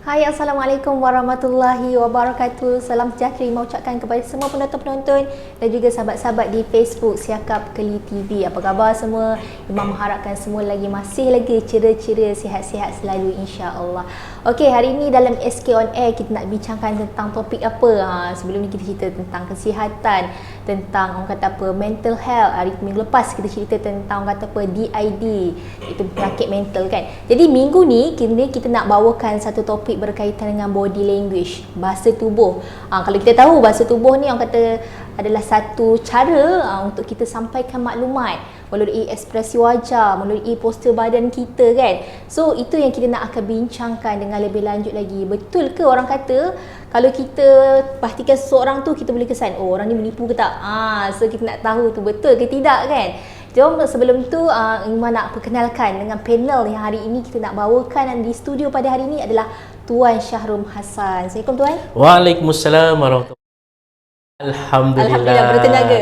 Hai, Assalamualaikum warahmatullahi wabarakatuh. Salam sejahtera mau ucapkan kepada semua penonton-penonton dan juga sahabat-sahabat di Facebook Siakap Keli TV. Apa khabar semua? Imam mengharapkan semua masih lagi ceria-ceria, sihat-sihat selalu insya-Allah. Okey, hari ini dalam SK On Air kita nak bincangkan tentang topik apa? Sebelum ni kita cerita tentang kesihatan, tentang orang kata apa, mental health. Hari minggu lepas kita cerita tentang orang kata apa, DID, itu penyakit mental kan. Jadi minggu ni kita nak bawakan satu topik berkaitan dengan body language, bahasa tubuh. Kalau kita tahu bahasa tubuh ni orang kata adalah satu cara untuk kita sampaikan maklumat melalui ekspresi wajah, melalui postur badan kita kan. So itu yang kita nak akan bincangkan dengan lebih lanjut lagi. Betul ke orang kata kalau kita pastikan seseorang tu kita boleh kesan, oh orang ni menipu ke tak? So kita nak tahu tu betul ke tidak kan. Jom sebelum tu Iman nak perkenalkan dengan panel yang hari ini kita nak bawakan, dan di studio pada hari ini adalah Tuan Syahrum Hassan. Assalamualaikum Tuan. Waalaikumsalam warahmatullahi wabarakatuh. Alhamdulillah. Bertenaga.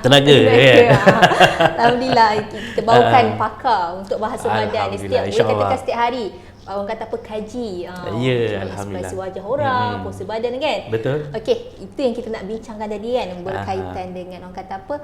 Tenaga. Alhamdulillah, kita bawakan pakar untuk bahasa badan. Alhamdulillah, Boleh katakan setiap hari orang kata apa, kaji alhamdulillah, ekspresi wajah orang, postur badan kan. Betul. Okey, itu yang kita nak bincangkan tadi kan, berkaitan dengan orang kata apa,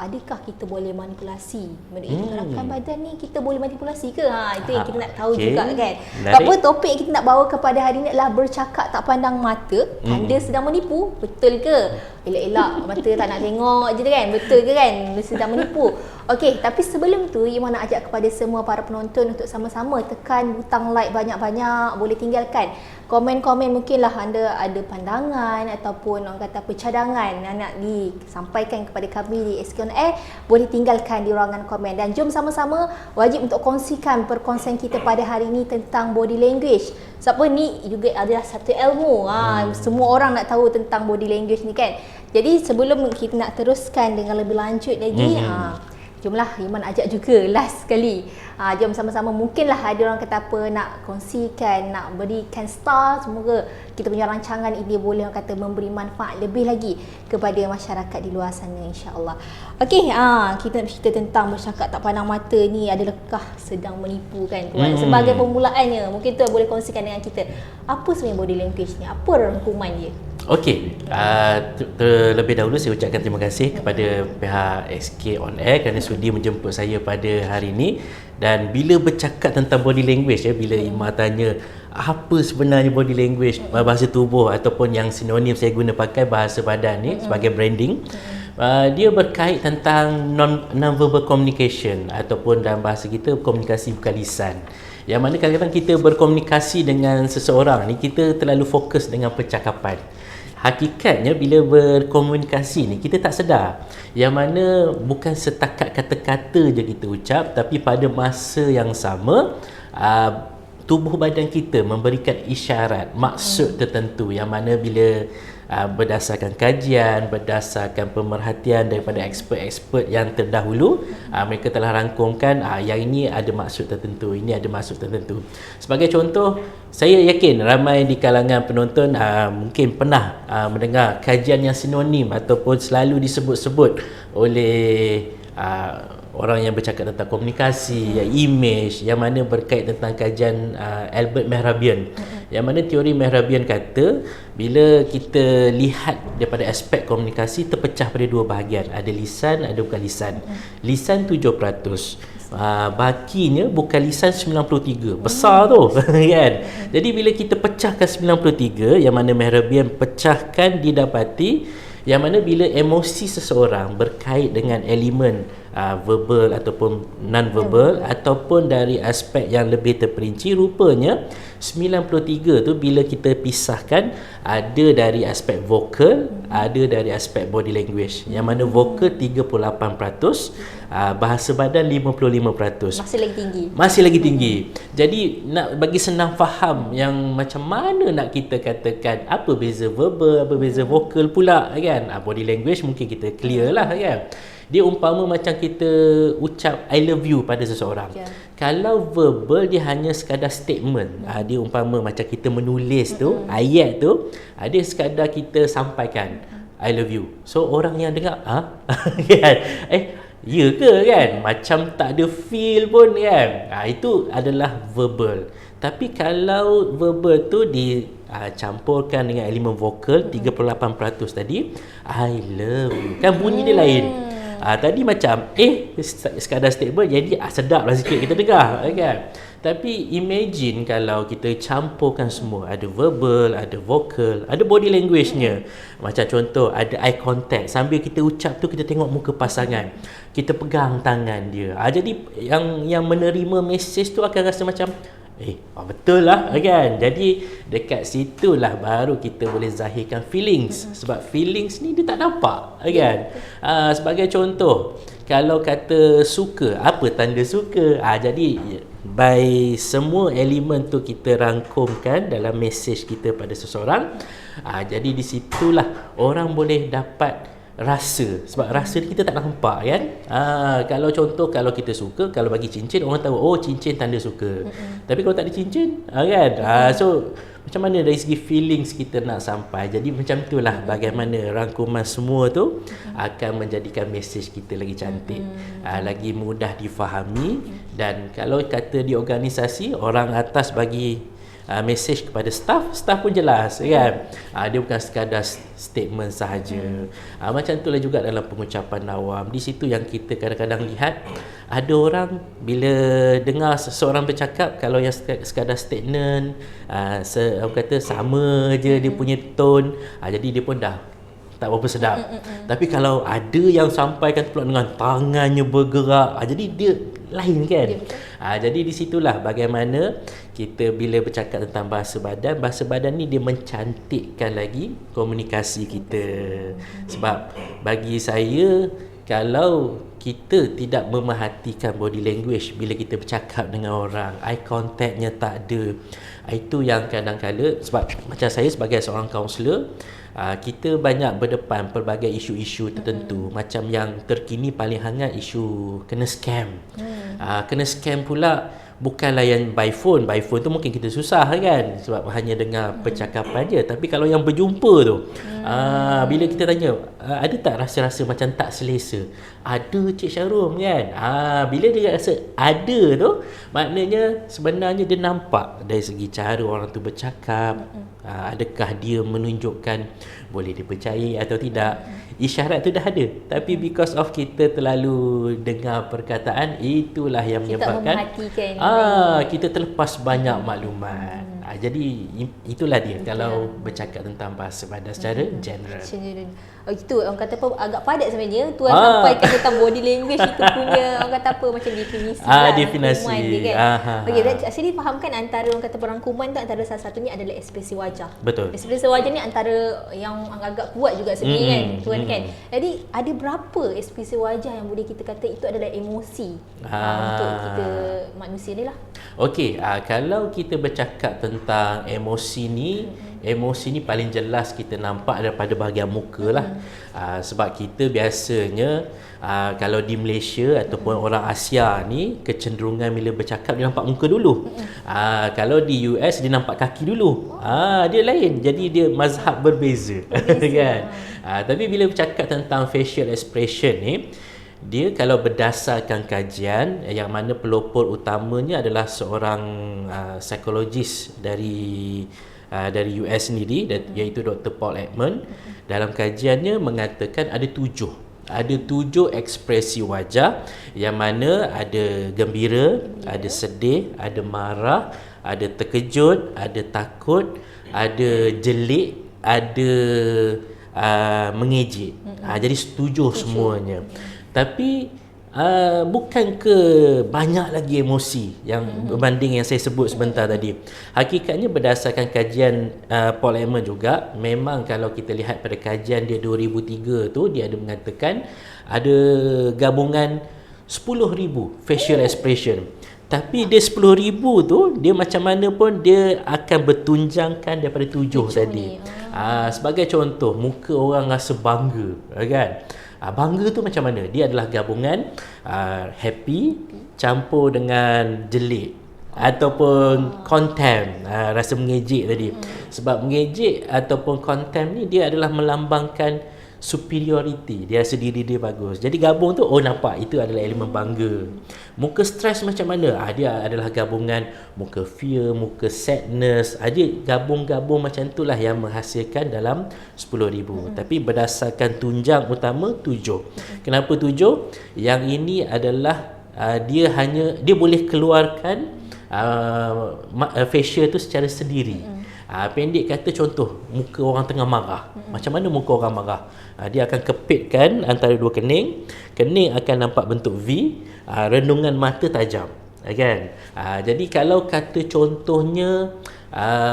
adakah kita boleh manipulasi gerakan badan ni, kita boleh manipulasi ke? Itu yang kita nak tahu juga kan. Apa topik yang kita nak bawa kepada hari ini adalah bercakap tak pandang mata, tanda sedang menipu. Betul ke? Elak-elak mata tak nak tengok je kan. Betul ke kan? Sedang menipu. Okey, tapi sebelum tu Iman nak ajak kepada semua para penonton untuk sama-sama tekan butang like banyak-banyak. Boleh tinggalkan komen-komen, mungkinlah anda ada pandangan ataupun orang kata apa, cadangan yang nak disampaikan kepada kami di SK On Air. Boleh tinggalkan di ruangan komen, dan jom sama-sama wajib untuk kongsikan perkongsian kita pada hari ini tentang body language. Sebab ni juga adalah satu ilmu. Semua orang nak tahu tentang body language ni kan. Jadi sebelum kita nak teruskan dengan lebih lanjut lagi, jomlah Iman ajak juga last sekali. Jom sama-sama, mungkinlah ada orang kata apa nak kongsikan, nak berikan star. Semoga kita punya rancangan ini boleh orang kata memberi manfaat lebih lagi kepada masyarakat di luar sana insya-Allah. Okey, kita nak cerita tentang bercakap tak pandang mata ni adalahkah sedang menipu kan Tuan. Sebagai permulaannya, mungkin Tuan boleh kongsikan dengan kita apa sebenarnya body language ni, apa rangkuman dia? Okey, terlebih dahulu saya ucapkan terima kasih kepada pihak SK On Air kerana sudi menjemput saya pada hari ini. Dan bila bercakap tentang body language, bila Ima tanya apa sebenarnya body language, bahasa tubuh ataupun yang sinonim saya guna pakai bahasa badan ni sebagai branding, dia berkait tentang non-verbal communication ataupun dalam bahasa kita komunikasi bukan lisan. Yang mana kadang-kadang kita berkomunikasi dengan seseorang ni, kita terlalu fokus dengan percakapan. Hakikatnya bila berkomunikasi ni kita tak sedar, yang mana bukan setakat kata-kata je kita ucap, tapi pada masa yang sama tubuh badan kita memberikan isyarat maksud tertentu, yang mana bila berdasarkan kajian, berdasarkan pemerhatian daripada expert-expert yang terdahulu, mereka telah rangkumkan yang ini ada maksud tertentu, ini ada maksud tertentu. Sebagai contoh, saya yakin ramai di kalangan penonton mungkin pernah mendengar kajian yang sinonim ataupun selalu disebut-sebut oleh orang yang bercakap tentang komunikasi, image, yang mana berkait tentang kajian Albert Mehrabian, yang mana teori Mehrabian kata bila kita lihat daripada aspek komunikasi terpecah pada dua bahagian, ada lisan, ada bukan lisan. Lisan 7%, bakinya bukan lisan 93%, besar tu kan. Jadi bila kita pecahkan 93, yang mana Mehrabian pecahkan didapati yang mana bila emosi seseorang berkait dengan elemen verbal ataupun non-verbal ataupun dari aspek yang lebih terperinci, rupanya 93 tu bila kita pisahkan, ada dari aspek vokal, ada dari aspek body language, yang mana vokal 38%, bahasa badan 55%. Masih lagi tinggi. Jadi nak bagi senang faham yang macam mana nak kita katakan apa beza verbal, apa beza vokal pula kan. Body language mungkin kita clear lah kan. Dia umpama macam kita ucap I love you pada seseorang. Kalau verbal dia hanya sekadar statement. Dia umpama macam kita menulis tu, ayat tu, dia sekadar kita sampaikan I love you. So orang yang dengar kan, Ya ke kan? Macam tak ada feel pun kan? Itu adalah verbal. Tapi kalau verbal tu campurkan dengan elemen vokal 38% tadi, I love you. Kan bunyi dia lain. Tadi macam sekadar statement, jadi sedap lah sikit kita dengar kan. Tapi imagine kalau kita campurkan semua, ada verbal, ada vocal, ada body language-nya. Macam contoh, ada eye contact. Sambil kita ucap tu, kita tengok muka pasangan, kita pegang tangan dia. Jadi yang menerima mesej tu akan rasa macam betul lah kan. Jadi dekat situlah baru kita boleh zahirkan feelings. Sebab feelings ni dia tak nampak kan. Sebagai contoh, kalau kata suka, apa tanda suka? Jadi by semua elemen tu kita rangkumkan dalam mesej kita pada seseorang. Jadi di situlah orang boleh dapat rasa. Sebab rasa kita tak nampak kan. Kalau contoh, kalau kita suka, kalau bagi cincin, orang tahu cincin tanda suka. Tapi kalau tak ada cincin kan, so macam mana dari segi feelings kita nak sampai. Jadi macam itulah bagaimana rangkuman semua tu akan menjadikan mesej kita lagi cantik, lagi mudah difahami. Dan kalau kata di organisasi, orang atas bagi mesej kepada staff pun jelas kan. Dia bukan sekadar statement sahaja. Macam itulah juga dalam pengucapan awam. Di situ yang kita kadang-kadang lihat, ada orang bila dengar seseorang bercakap, kalau yang sekadar statement, orang kata sama je dia punya tone, jadi dia pun dah tak berapa sedap. Tapi kalau ada yang sampaikan pula dengan tangannya bergerak, jadi dia lain kan. Jadi di situlah bagaimana kita bila bercakap tentang bahasa badan ni dia mencantikkan lagi komunikasi kita. Sebab bagi saya, kalau kita tidak memerhatikan body language bila kita bercakap dengan orang, eye contactnya tak ada, itu yang kadang-kadang, sebab macam saya sebagai seorang kaunselor, kita banyak berdepan pelbagai isu-isu tertentu. Macam yang terkini paling hangat, isu kena scam. Kena scam pula bukanlah yang by phone tu mungkin kita susah kan, sebab hanya dengar percakapan je. Tapi kalau yang berjumpa tu, bila kita tanya, ada tak rasa-rasa macam tak selesa? Ada, Cik Syarum kan. Bila dia rasa ada tu, maknanya sebenarnya dia nampak dari segi cara orang tu bercakap, adakah dia menunjukkan boleh dipercayai atau tidak. Isyarat tu dah ada, tapi because of kita terlalu dengar perkataan, itulah yang menyebabkan kita terlepas banyak maklumat. Jadi itulah dia kalau bercakap tentang bahasa badan secara general. Itu orang kata apa, agak padat sebenarnya tuan sampaikan tentang body language itu punya orang kata apa, macam definisi definisi dia kan. Okey, saya difahamkan antara orang kata perangkuman tu, antara salah satunya adalah ekspresi wajah. Betul. Ekspresi wajah ni antara yang agak kuat juga sebenarnya kan tuan kan. Jadi ada berapa ekspresi wajah yang boleh kita kata itu adalah emosi untuk kita manusia ni lah. Okey, kalau kita bercakap tentang emosi ni paling jelas kita nampak daripada bahagian muka lah. Sebab kita biasanya kalau di Malaysia ataupun orang Asia ni, kecenderungan bila bercakap dia nampak muka dulu. Kalau di US dia nampak kaki dulu. Dia lain. Jadi dia mazhab berbeza. Kan? Tapi bila bercakap tentang facial expression ni, dia kalau berdasarkan kajian yang mana pelopor utamanya adalah seorang psikologis dari US sendiri, iaitu Dr. Paul Ekman. Dalam kajiannya mengatakan ada tujuh ekspresi wajah, yang mana ada gembira, ada sedih, ada marah, ada terkejut, ada takut, ada jelik, ada mengejek. Jadi tujuh semuanya. Tapi bukan ke banyak lagi emosi yang berbanding yang saya sebut sebentar tadi. Hakikatnya berdasarkan kajian Paul Ekman juga, memang kalau kita lihat pada kajian dia 2003 tu, dia ada mengatakan ada gabungan 10,000 facial expression. Tapi dia 10,000 tu, dia macam mana pun dia akan bertunjangkan daripada 7 tadi. Sebagai contoh, muka orang rasa bangga kan. Bangga tu macam mana? Dia adalah gabungan happy campur dengan jelik ataupun contempt, rasa mengejek tadi. Sebab mengejek ataupun contempt ni dia adalah melambangkan superiority, dia rasa diri dia bagus. Jadi gabung tu, oh nampak itu adalah elemen bangga. Muka stres macam mana? Dia adalah gabungan muka fear, muka sadness. Dia gabung-gabung macam itulah yang menghasilkan dalam 10,000. Tapi berdasarkan tunjang utama 7. Kenapa 7? Yang ini adalah dia boleh keluarkan facial tu secara sendiri. Pendek kata, contoh muka orang tengah marah. Macam mana muka orang marah? Dia akan kepitkan antara dua kening. Kening akan nampak bentuk V, rendungan mata tajam, kan? Jadi kalau kata contohnya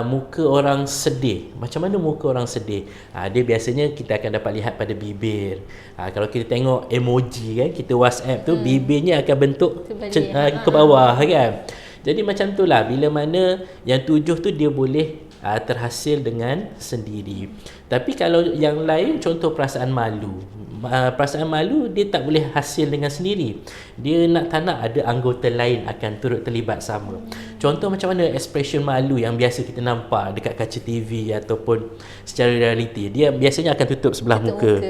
muka orang sedih, macam mana muka orang sedih? Dia biasanya kita akan dapat lihat pada bibir. Kalau kita tengok emoji kan, kita WhatsApp tu, bibirnya akan bentuk ke bawah, kan? Jadi macam itulah, bila mana yang 7 tu dia boleh terhasil dengan sendiri. Tapi kalau yang lain, contoh perasaan malu. Perasaan malu dia tak boleh hasil dengan sendiri. Dia tak nak ada anggota lain akan turut terlibat sama. Contoh macam mana ekspresi malu yang biasa kita nampak dekat kaca TV ataupun secara realiti. Dia biasanya akan tutup sebelah muka.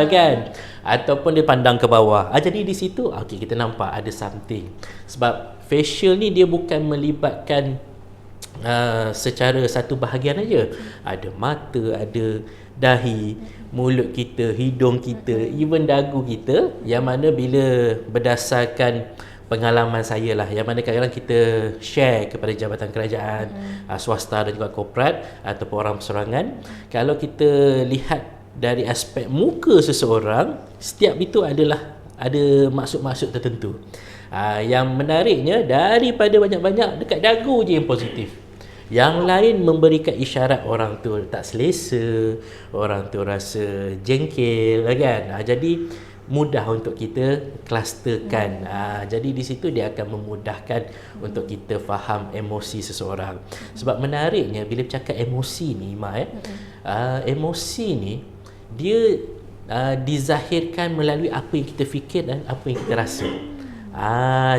Kan? Ataupun dia pandang ke bawah. Jadi di situ kita nampak ada something. Sebab facial ni dia bukan melibatkan secara satu bahagian aja. Ada mata, ada dahi, mulut kita, hidung kita, even dagu kita, yang mana bila berdasarkan pengalaman saya lah, yang mana kadang-kadang kita share kepada jabatan kerajaan, swasta dan juga korporat ataupun orang perseorangan, kalau kita lihat dari aspek muka seseorang, setiap itu adalah ada maksud-maksud tertentu. Yang menariknya, daripada banyak-banyak dekat dagu je yang positif. Yang lain memberikan isyarat orang tu tak selesa, orang tu rasa jengkel, kan? Jadi mudah untuk kita klusterkan. Jadi di situ dia akan memudahkan untuk kita faham emosi seseorang. Sebab menariknya bila bercakap emosi ni, emosi ni dia dizahirkan melalui apa yang kita fikir dan apa yang kita rasa.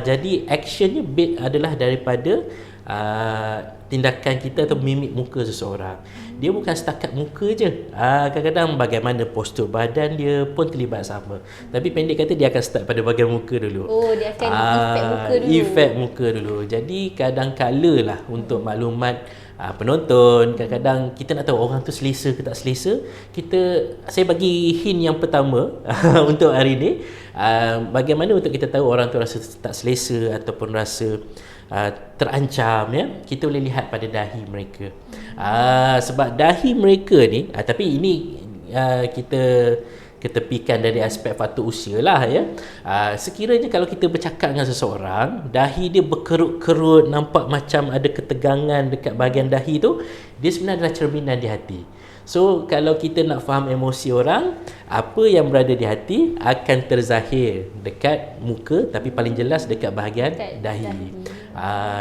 Jadi actionnya adalah daripada tindakan kita atau mimik muka seseorang. Dia bukan setakat muka je. Kadang-kadang bagaimana postur badan dia pun terlibat sama. Tapi pendek kata dia akan start pada bahagian muka dulu. Dia akan efek muka dulu. Efek muka dulu. Jadi kadang-kala lah untuk maklumat penonton, kadang-kadang kita nak tahu orang tu selesa ke tak selesa. Saya bagi hint yang pertama untuk hari ni. Bagaimana untuk kita tahu orang tu rasa tak selesa ataupun rasa terancam, ya, kita boleh lihat pada dahi mereka. Sebab dahi mereka ni, tapi ini kita ketepikan dari aspek faktor usia lah, ya. Sekiranya kalau kita bercakap dengan seseorang, dahi dia berkerut-kerut, nampak macam ada ketegangan dekat bahagian dahi tu, dia sebenarnya adalah cerminan di hati. So kalau kita nak faham emosi orang, apa yang berada di hati akan terzahir dekat muka, tapi paling jelas dekat bahagian dahi.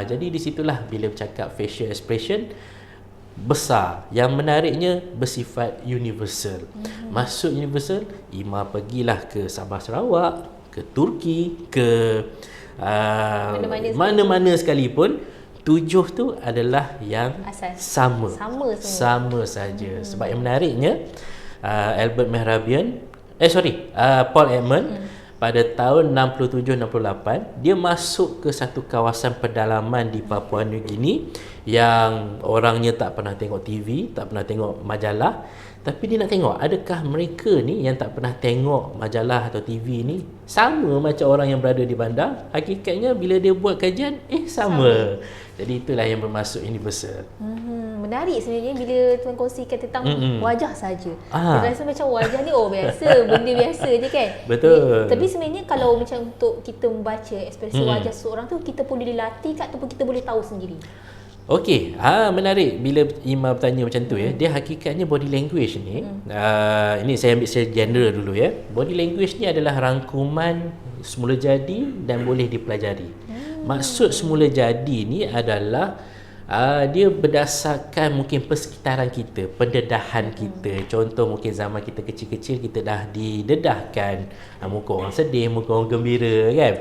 Jadi di situlah bila bercakap facial expression besar, yang menariknya bersifat universal. Maksud universal, Ima pergilah ke Sabah Sarawak, ke Turki, ke mana-mana sekalipun, 7 tu adalah yang sama saja. Sebab yang menariknya, Albert Mehrabian, Paul Ekman pada tahun 67-68 dia masuk ke satu kawasan pedalaman di Papua New Guinea yang orangnya tak pernah tengok TV, tak pernah tengok majalah, tapi dia nak tengok adakah mereka ni yang tak pernah tengok majalah atau TV ni sama macam orang yang berada di bandar. Hakikatnya bila dia buat kajian, sama. Jadi itulah yang bermaksud universal. Menarik sebenarnya bila tuan kongsikan tentang wajah saja. Kita rasa macam wajah ni biasa, benda biasa je kan. Betul. Tapi sebenarnya kalau macam untuk kita membaca ekspresi wajah seseorang tu, kita boleh dilatih ke ataupun kita boleh tahu sendiri? Okey, menarik bila Ima bertanya macam tu, ya. Dia hakikatnya body language ni, ini saya ambil secara general dulu, ya. Body language ni adalah rangkuman semula jadi dan boleh dipelajari. Maksud semula jadi ni adalah dia berdasarkan mungkin persekitaran kita, pendedahan kita. Contoh mungkin zaman kita kecil-kecil, kita dah didedahkan muka orang sedih, muka orang gembira, kan.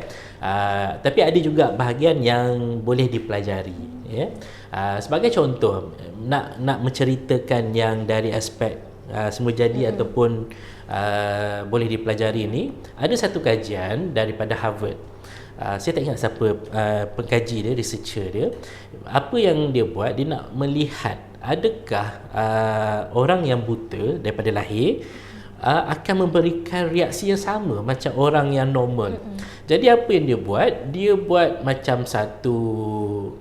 Tapi ada juga bahagian yang boleh dipelajari, ya. Sebagai contoh, nak menceritakan yang dari aspek semula jadi ataupun boleh dipelajari ni, ada satu kajian daripada Harvard. Saya tak ingat siapa pengkaji dia, researcher dia. Apa yang dia buat, dia nak melihat adakah orang yang buta daripada lahir akan memberikan reaksi yang sama macam orang yang normal. Jadi apa yang dia buat? Dia buat macam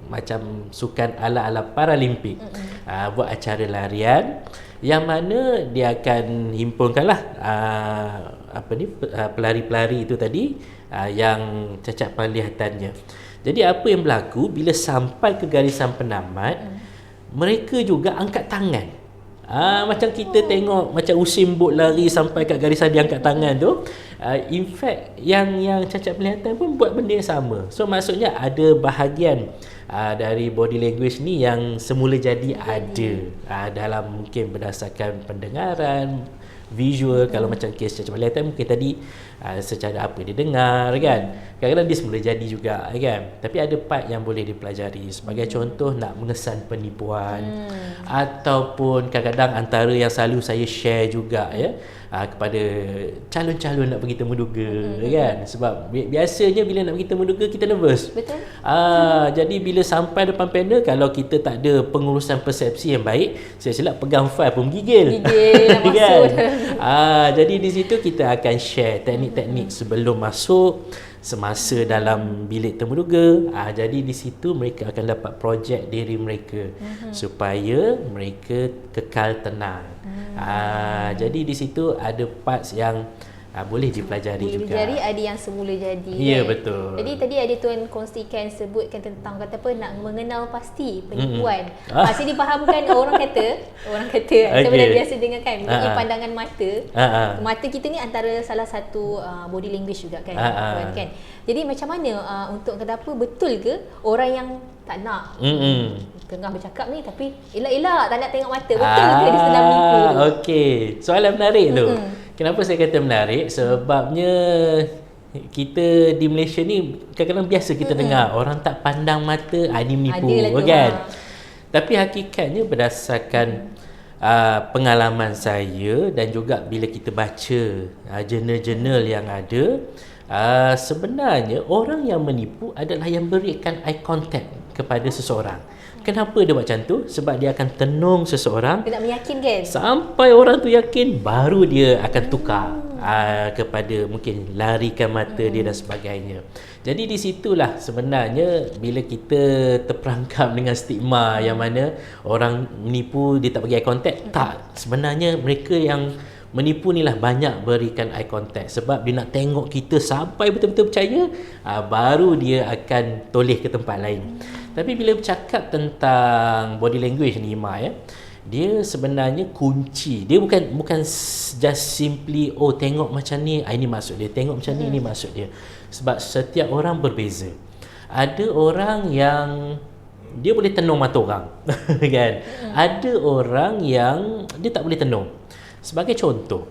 macam sukan ala-ala Paralimpik. Buat acara larian yang mana dia akan himpunkanlah pelari-pelari itu tadi yang cacat penglihatannya. Jadi apa yang berlaku bila sampai ke garisan penamat, mereka juga angkat tangan. Macam kita tengok macam Usain Bolt lari sampai kat garisan dia angkat tangan tu. In fact yang cacat penglihatan pun buat benda yang sama. So maksudnya ada bahagian dari body language ni yang semula jadi ada dalam mungkin berdasarkan pendengaran, visual. Kalau macam kes cacat penglihatan mungkin tadi secara apa dia dengar kan. Kadang-kadang dia semula jadi juga kan. Tapi ada part yang boleh dipelajari. Sebagai contoh nak mengesan penipuan, ataupun kadang-kadang antara yang selalu saya share juga kepada calon-calon nak pergi temu duga kan. Sebab biasanya bila nak pergi temu duga kita nervous. Betul. Jadi bila sampai depan panel, kalau kita tak ada pengurusan persepsi yang baik, saya silap pegang file pun menggigil. Nak masuk. Jadi di situ kita akan share teknik-teknik sebelum masuk, semasa dalam bilik temu duga. Jadi di situ mereka akan dapat projek diri mereka supaya mereka kekal tenang. Jadi di situ ada parts yang boleh dipelajari juga. Boleh ada yang semula jadi. Ya, betul. Jadi tadi ada tuan kongsikan sebutkan tentang kata apa, nak mengenal pasti penipuan. Masih difahamkan orang kata macam mana biasa dengar kan, pandangan mata. Mata kita ni antara salah satu body language juga kan. Kan. Jadi macam mana untuk kata apa, betul ke orang yang tak nak tengah bercakap ni tapi elak-elak tak nak tengok mata, betul ke dia sedang menipu? Okey, soalan menarik tu. Kenapa saya kata menarik? Sebabnya kita di Malaysia ni kadang-kadang biasa kita dengar orang tak pandang mata, ini menipu kan. Tapi hakikatnya berdasarkan pengalaman saya dan juga bila kita baca jurnal-jurnal yang ada, sebenarnya orang yang menipu adalah yang berikan eye contact kepada seseorang. Kenapa dia buat macam tu? Sebab dia akan tenung seseorang. Dia nak meyakinkan. Sampai orang tu yakin, baru dia akan tukar kepada mungkin larikan mata dia dan sebagainya. Jadi di situlah sebenarnya bila kita terperangkap dengan stigma yang mana orang menipu dia tak bagi eye contact. Tak, sebenarnya mereka yang menipu ni lah banyak berikan eye contact. Sebab dia nak tengok kita sampai betul-betul percaya, baru dia akan toleh ke tempat lain. Tapi bila bercakap tentang body language ni Ima, dia sebenarnya kunci. Dia bukan just simply tengok macam ni, ini maksud dia. Tengok macam ni, ini maksud dia. Sebab setiap orang berbeza. Ada orang yang dia boleh tenung mata orang kan. Ada orang yang dia tak boleh tenung. Sebagai contoh,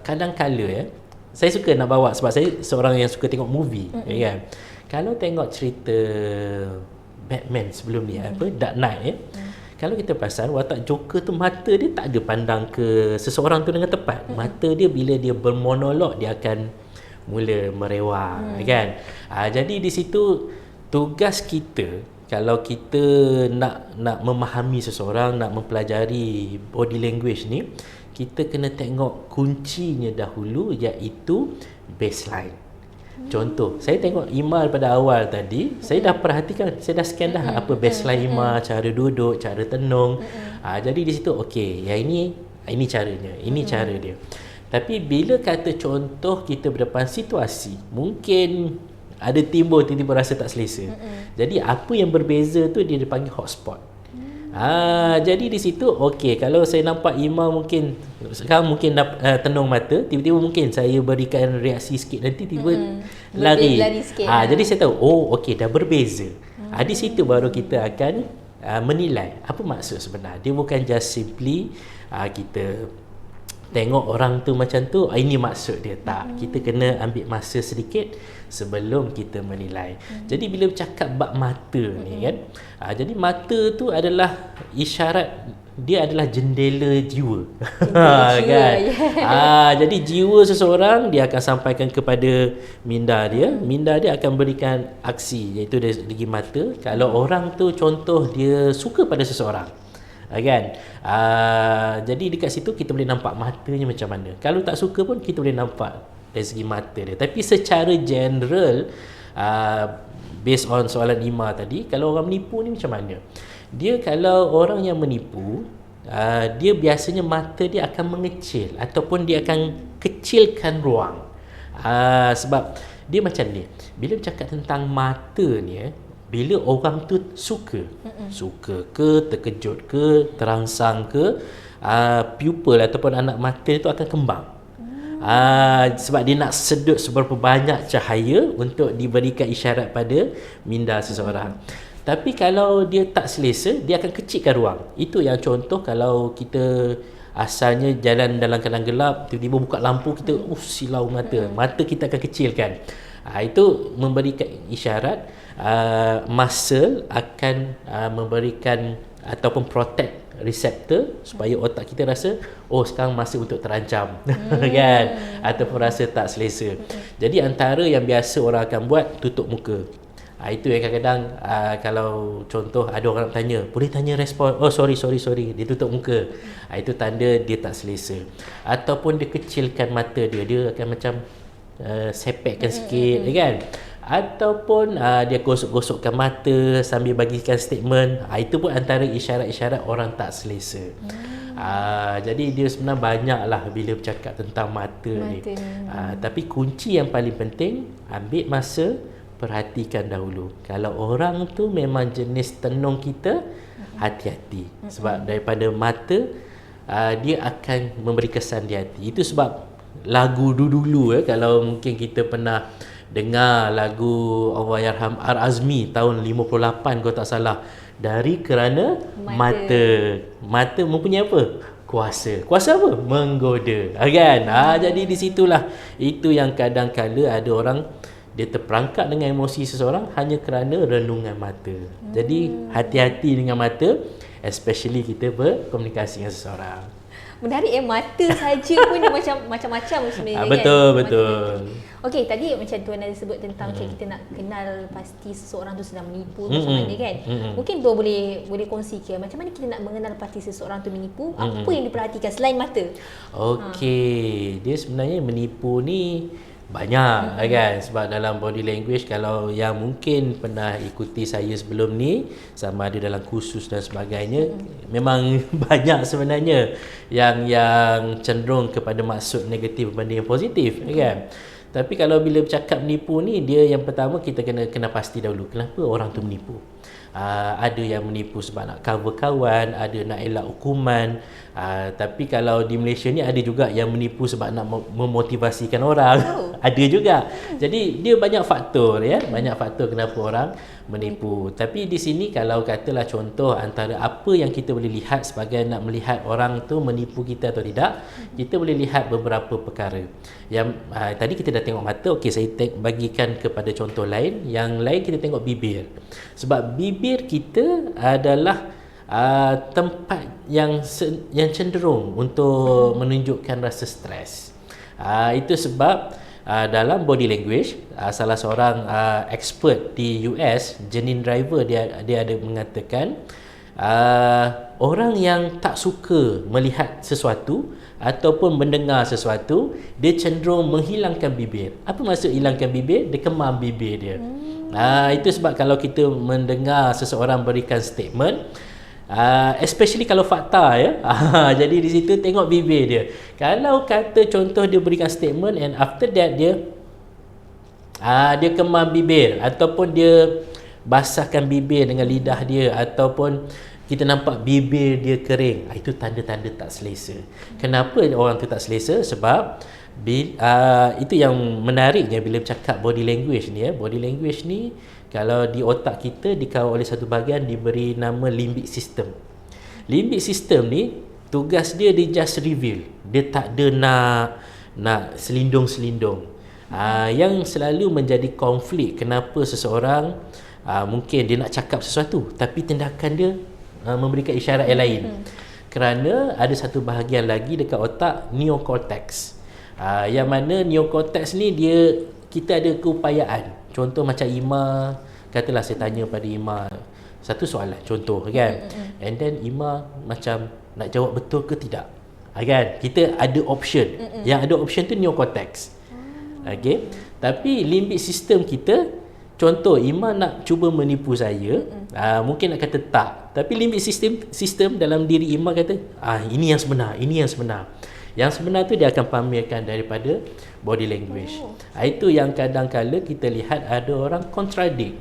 kadang-kala saya suka nak bawa, sebab saya seorang yang suka tengok movie kan. Kalau tengok cerita Batman sebelum ni, Dark Knight kalau kita perasan watak Joker tu, mata dia tak ada pandang ke seseorang tu dengan tepat. Mata dia bila dia bermonolog, dia akan mula merewang kan. Jadi di situ tugas kita, kalau kita nak memahami seseorang, nak mempelajari body language ni, kita kena tengok kuncinya dahulu, iaitu baseline. Contoh, saya tengok Ima pada awal tadi, saya dah perhatikan, saya dah scan dah apa baseline Ima, cara duduk, cara tenung. Jadi di situ okey, yang ini caranya, ini cara dia. Tapi bila kata contoh kita berdepan situasi, mungkin ada timbul tiba-tiba rasa tak selesa. Jadi apa yang berbeza tu dia dipanggil hotspot. Jadi di situ okey, kalau saya nampak Ima mungkin sekarang mungkin tenung mata, tiba-tiba mungkin saya berikan reaksi sikit, nanti tiba lari sikit. Jadi saya tahu okey, dah berbeza. Di situ baru kita akan menilai apa maksud sebenar. Dia bukan just simply kita tengok orang tu macam tu, ini maksud dia. Tak, kita kena ambil masa sedikit sebelum kita menilai. Jadi bila bercakap bab mata ni kan, jadi mata tu adalah isyarat dia adalah jendela jiwa. Jendela jiwa, Kan? ya. Jadi jiwa seseorang dia akan sampaikan kepada minda dia. Minda dia akan berikan aksi, iaitu dari segi mata. Kalau orang tu contoh dia suka pada seseorang, kan? Jadi dekat situ kita boleh nampak matanya macam mana. Kalau tak suka pun kita boleh nampak dari segi mata dia. Tapi secara general, based on soalan Ima tadi, kalau orang menipu ni macam mana? Dia kalau orang yang menipu, dia biasanya mata dia akan mengecil ataupun dia akan kecilkan ruang. Sebab dia macam ni, bila bercakap tentang mata ni, bila orang tu suka ke, terkejut ke, terangsang ke, pupil ataupun anak mata tu akan kembang. Sebab dia nak sedut seberapa banyak cahaya untuk diberikan isyarat pada minda seseorang. Tapi kalau dia tak selesa, dia akan kecilkan ruang. Itu yang contoh kalau kita asalnya jalan dalam keadaan gelap, tiba-tiba buka lampu, kita silau mata kita akan kecilkan. Itu memberikan isyarat muscle akan memberikan ataupun protect reseptor supaya otak kita rasa sekarang masa untuk terancam, kan, ataupun rasa tak selesa. Jadi antara yang biasa orang akan buat, tutup muka. Itu yang kadang-kadang kalau contoh ada orang nak tanya, boleh tanya respon, sorry, dia tutup muka. Itu tanda dia tak selesa. Ataupun dia kecilkan mata dia akan macam sepekkan sikit, kan. Ataupun dia gosok-gosokkan mata sambil bagikan statement. Itu pun antara isyarat-isyarat orang tak selesa. Jadi dia sebenarnya banyaklah bila bercakap tentang mata ni. Tapi kunci yang paling penting, ambil masa, perhatikan dahulu. Kalau orang tu memang jenis tenung kita, hati-hati. Sebab daripada mata, dia akan memberi kesan di hati. Itu sebab lagu dulu-dulu, kalau mungkin kita pernah dengar lagu Allahyarham Ar-Azmi tahun 58 kalau tak salah, dari kerana mata mempunyai apa? Kuasa apa? Menggoda, kan? Jadi di situlah itu yang kadang-kala ada orang dia terperangkap dengan emosi seseorang hanya kerana renungan mata. Jadi hati-hati dengan mata, especially kita berkomunikasi dengan seseorang. Menarik, mata saja pun dia macam-macam sebenarnya, betul. Okey, tadi macam Tuan ada sebut tentang kita nak kenal pasti seseorang tu sedang menipu macam mana, kan. Mungkin Tuan boleh kongsikan macam mana kita nak mengenal pasti seseorang tu menipu, apa yang diperhatikan selain mata. Okey, dia sebenarnya menipu ni banyak, kan. Sebab dalam body language, kalau yang mungkin pernah ikuti saya sebelum ni, sama ada dalam kursus dan sebagainya, memang banyak sebenarnya yang cenderung kepada maksud negatif berbanding yang positif, kan. Tapi kalau bila bercakap menipu ni, dia yang pertama kita kena pasti dahulu kenapa orang tu menipu. Ada yang menipu sebab nak cover kawan, ada nak elak hukuman. Tapi kalau di Malaysia ni ada juga yang menipu sebab nak memotivasikan orang. Ada juga. Jadi dia banyak faktor, ya, banyak faktor kenapa orang menipu. Tapi di sini kalau katalah contoh antara apa yang kita boleh lihat sebagai nak melihat orang tu menipu kita atau tidak, kita boleh lihat beberapa perkara. Yang tadi kita dah tengok mata, okey, saya bagikan kepada contoh lain. Yang lain kita tengok bibir. Sebab bibir kita adalah tempat yang cenderung untuk menunjukkan rasa stres. Itu sebab dalam body language, salah seorang expert di US, Janine Driver, dia ada mengatakan orang yang tak suka melihat sesuatu ataupun mendengar sesuatu, dia cenderung menghilangkan bibir. Apa maksud hilangkan bibir? Dia kemam bibir dia. Itu sebab kalau kita mendengar seseorang berikan statement, especially kalau fakta, ya. Jadi di situ tengok bibir dia. Kalau kata contoh dia berikan statement and after that dia kemam bibir ataupun dia basahkan bibir dengan lidah dia ataupun kita nampak bibir dia kering, itu tanda-tanda tak selesa. Kenapa orang tu tak selesa? Sebab itu yang menariknya bila bercakap body language ni, ya. Body language ni kalau di otak kita dikawal oleh satu bahagian diberi nama limbic system. Limbic system ni tugas dia just reveal. Dia tak ada nak selindung-selindung. Yang selalu menjadi konflik kenapa seseorang mungkin dia nak cakap sesuatu tapi tindakan dia memberikan isyarat yang lain. Kerana ada satu bahagian lagi dekat otak, neocortex. Yang mana neocortex ni kita ada keupayaan. Contoh macam Ima, katalah saya tanya pada Ima satu soalan, contoh kan. And then Ima macam nak jawab betul ke tidak. Kan? Kita ada option. Yang ada option tu neocortex. Okay. Tapi limbic system kita, contoh Ima nak cuba menipu saya, mungkin nak kata tak. Tapi limbic system dalam diri Ima kata, ini yang sebenar, ini yang sebenar. Yang sebenar tu dia akan pamerkan daripada body language. Itu yang kadang-kala kita lihat ada orang contradict.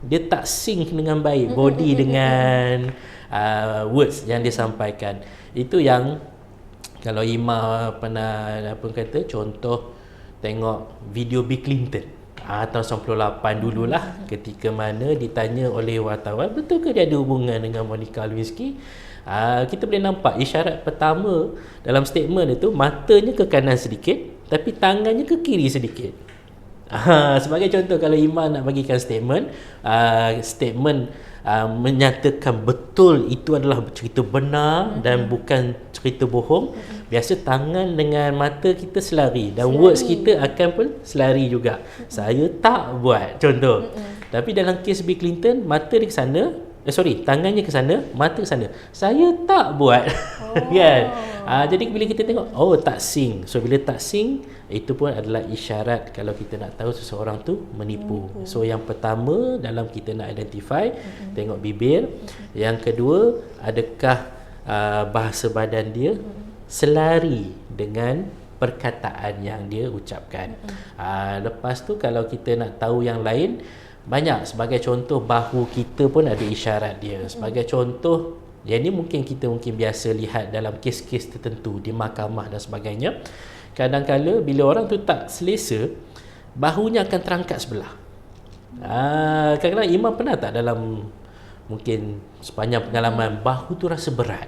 Dia tak sync dengan baik body dengan words yang dia sampaikan. Itu yang kalau Ima pernah contoh tengok video Bill Clinton tahun 98 dululah, ketika mana ditanya oleh wartawan betul ke dia ada hubungan dengan Monica Lewinsky. Kita boleh nampak isyarat pertama dalam statement itu, matanya ke kanan sedikit tapi tangannya ke kiri sedikit. Sebagai contoh, kalau Ima nak bagikan statement menyatakan betul itu adalah cerita benar dan bukan cerita bohong, biasa tangan dengan mata kita selari dan words kita akan pun selari juga. Saya tak buat, contoh. Tapi dalam kes Bill Clinton, mata dia ke sana, tangannya ke sana, mata ke sana. Saya tak buat. Kan? Jadi bila kita tengok, tak sync. So bila tak sync, itu pun adalah isyarat kalau kita nak tahu seseorang tu menipu. So yang pertama dalam kita nak identify, tengok bibir. Yang kedua, adakah bahasa badan dia selari dengan perkataan yang dia ucapkan. Lepas tu kalau kita nak tahu yang lain, banyak. Sebagai contoh, bahu kita pun ada isyarat dia. Sebagai contoh, yang ni mungkin kita biasa lihat dalam kes-kes tertentu di mahkamah dan sebagainya. Kadang-kala bila orang tu tak selesa, bahunya akan terangkat sebelah. Kadang-kadang Imam pernah tak dalam mungkin sepanjang pengalaman, bahu tu rasa berat,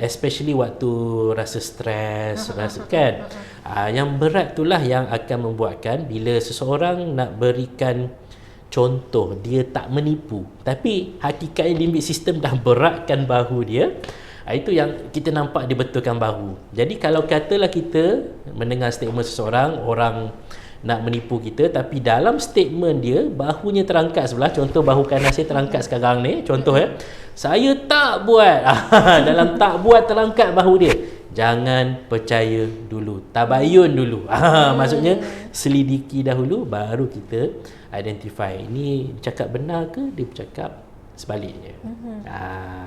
especially waktu rasa stres, rasa kan. Yang berat itulah yang akan membuatkan bila seseorang nak berikan contoh, dia tak menipu, tapi hakikatnya limbic system dah beratkan bahu dia. Itu yang kita nampak dia betulkan bahu. Jadi kalau katalah kita mendengar statement seseorang, orang nak menipu kita, tapi dalam statement dia bahunya terangkat sebelah, contoh bahu kanan saya terangkat sekarang ni, contoh saya tak buat. Dalam tak buat terangkat bahu dia, jangan percaya dulu, tabayun dulu. Maksudnya selidiki dahulu baru kita identify ini cakap benar ke dia bercakap sebaliknya.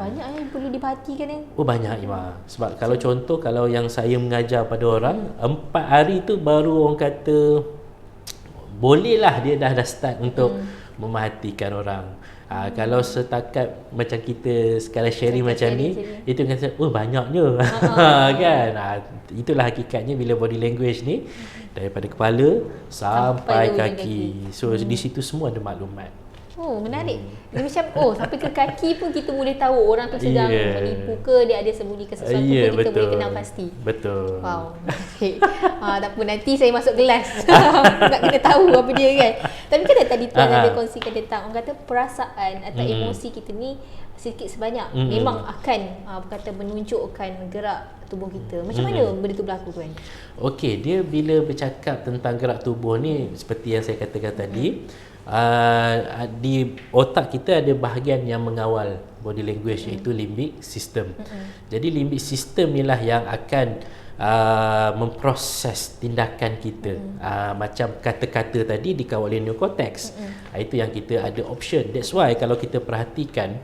Banyak yang perlu diperhatikan banyak Ima. Sebab kalau contoh, kalau yang saya mengajar pada orang 4 hari tu baru orang kata bolehlah dia dah start untuk memerhatikan orang. Kalau setakat macam kita sekarang sharing macam ni, itu kata banyaknya. Kan? Itulah hakikatnya bila body language ni daripada kepala sampai kaki. So di situ semua ada maklumat. Menarik. Dia macam sampai ke kaki pun kita boleh tahu orang tu sedang menipu ke, dia ada sembunyikan sesuatu pun kita betul. boleh kenal pasti. Betul. Wow. Tak apa, nanti saya masuk kelas. Nak kena tahu apa dia kan. Tapi kan tadi tuan ada kongsikan tentang orang kata perasaan atau emosi kita ni sedikit sebanyak memang akan berkata menunjukkan gerak tubuh kita. Macam mana benda tu berlaku tuan? Okey, dia bila bercakap tentang gerak tubuh ni, seperti yang saya katakan tadi, di otak kita ada bahagian yang mengawal body language, iaitu limbic system. Jadi limbic system inilah yang akan memproses tindakan kita. Macam kata-kata tadi dikawal oleh neocortex. Itu yang kita ada option. That's why kalau kita perhatikan,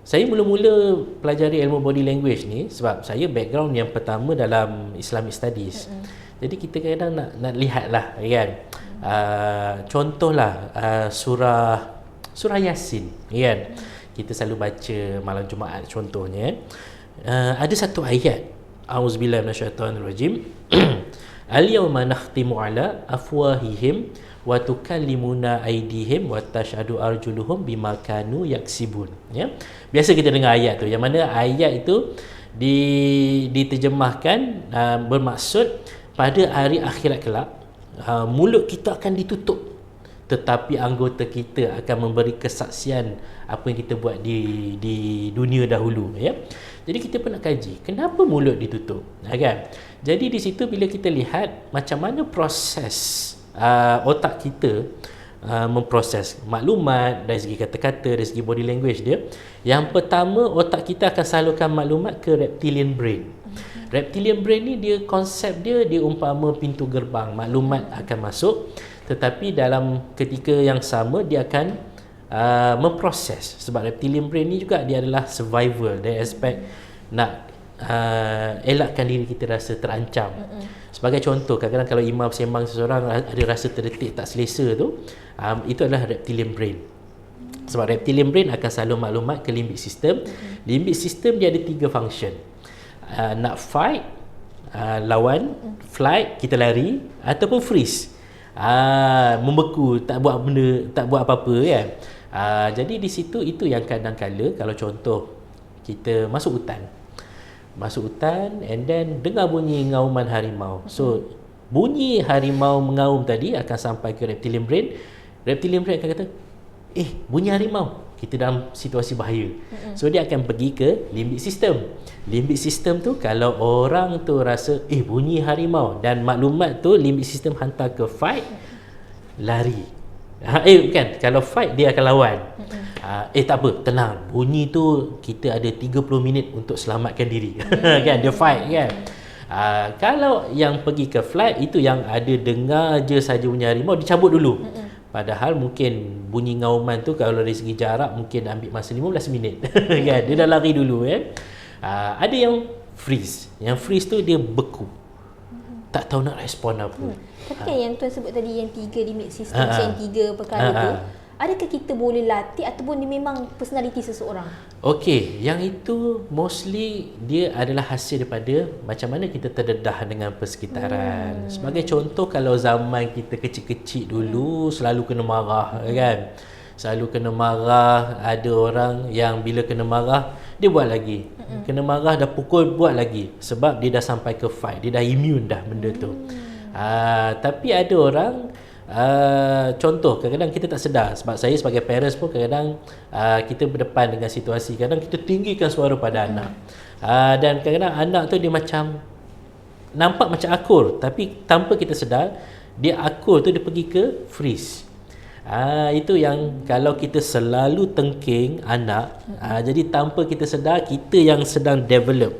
saya mula-mula pelajari ilmu body language ni sebab saya background yang pertama dalam Islamic Studies. Jadi kita kadang nak lihatlah kan. Contohlah surah Yasin kan. Kita selalu baca malam Jumaat contohnya. Ada satu ayat, auzubillahi minasyaitonirrajim. Al-yawma nakhtimu ala afwahihim wa tukallimuna aydihim wa tashhadu arjuluhum bima kanu yaksibun. Ya. Biasa kita dengar ayat tu, yang mana ayat itu diterjemahkan bermaksud pada hari akhirat kelak, mulut kita akan ditutup tetapi anggota kita akan memberi kesaksian apa yang kita buat di dunia dahulu, ya. Jadi kita pun nak kaji kenapa mulut ditutup, kan? Jadi di situ bila kita lihat macam mana proses otak kita memproses maklumat dari segi kata-kata, dari segi body language dia. Yang pertama, otak kita akan salurkan maklumat ke reptilian brain. Reptilian brain ni dia konsep dia umpama pintu gerbang, maklumat akan masuk, tetapi dalam ketika yang sama dia akan memproses. Sebab reptilian brain ni juga dia adalah survival, dari aspek nak elakkan diri kita rasa terancam. Sebagai contoh, kadang-kadang kalau imam sembang seseorang ada rasa terdetik tak selesa tu, itu adalah reptilian brain. Sebab reptilian brain akan salur maklumat ke limbic system. Limbic system dia ada 3 function. Nak fight, lawan, flight, kita lari, ataupun freeze, membeku, tak buat benda, tak buat apa-apa, kan. Jadi di situ itu yang kadang-kala kalau contoh kita masuk hutan and then dengar bunyi ngauman harimau. So bunyi harimau mengaum tadi akan sampai ke reptilian brain. Reptilian brain akan kata, bunyi harimau, kita dalam situasi bahaya. So dia akan pergi ke limbic system. Limbic system tu kalau orang tu rasa bunyi harimau, dan maklumat tu limbic system hantar ke fight, lari. Bukan, kalau fight dia akan lawan. Tak apa, tenang, bunyi tu kita ada 30 minit untuk selamatkan diri. Kan, dia fight, kan. Kalau yang pergi ke flight, itu yang ada dengar je saja bunyi harimau, dicabut dulu. Padahal mungkin bunyi ngauman tu kalau dari segi jarak mungkin ambil masa 15 minit. Kan, dia dah lari dulu, kan. Ada yang freeze. Yang freeze tu dia beku, tak tahu nak respon apa. Tapi kan yang tuan sebut tadi, yang 3 limbic system, yang 3 perkara tu, adakah kita boleh latih ataupun dia memang personality seseorang? Okey, yang itu mostly dia adalah hasil daripada macam mana kita terdedah dengan persekitaran. Sebagai contoh, kalau zaman kita kecil-kecil dulu selalu kena marah, kan. Selalu kena marah, ada orang yang bila kena marah dia buat lagi. Kena marah dah pukul, buat lagi. Sebab dia dah sampai ke fight, dia dah immune dah benda tu. Tapi ada orang, contoh kadang-kadang kita tak sedar. Sebab saya sebagai parents pun kadang-kadang kita berdepan dengan situasi, kadang kita tinggikan suara pada anak. Dan kadang-kadang anak tu dia macam nampak macam akur, tapi tanpa kita sedar dia akur tu dia pergi ke freeze. Itu yang kalau kita selalu tengking anak, jadi tanpa kita sedar kita yang sedang develop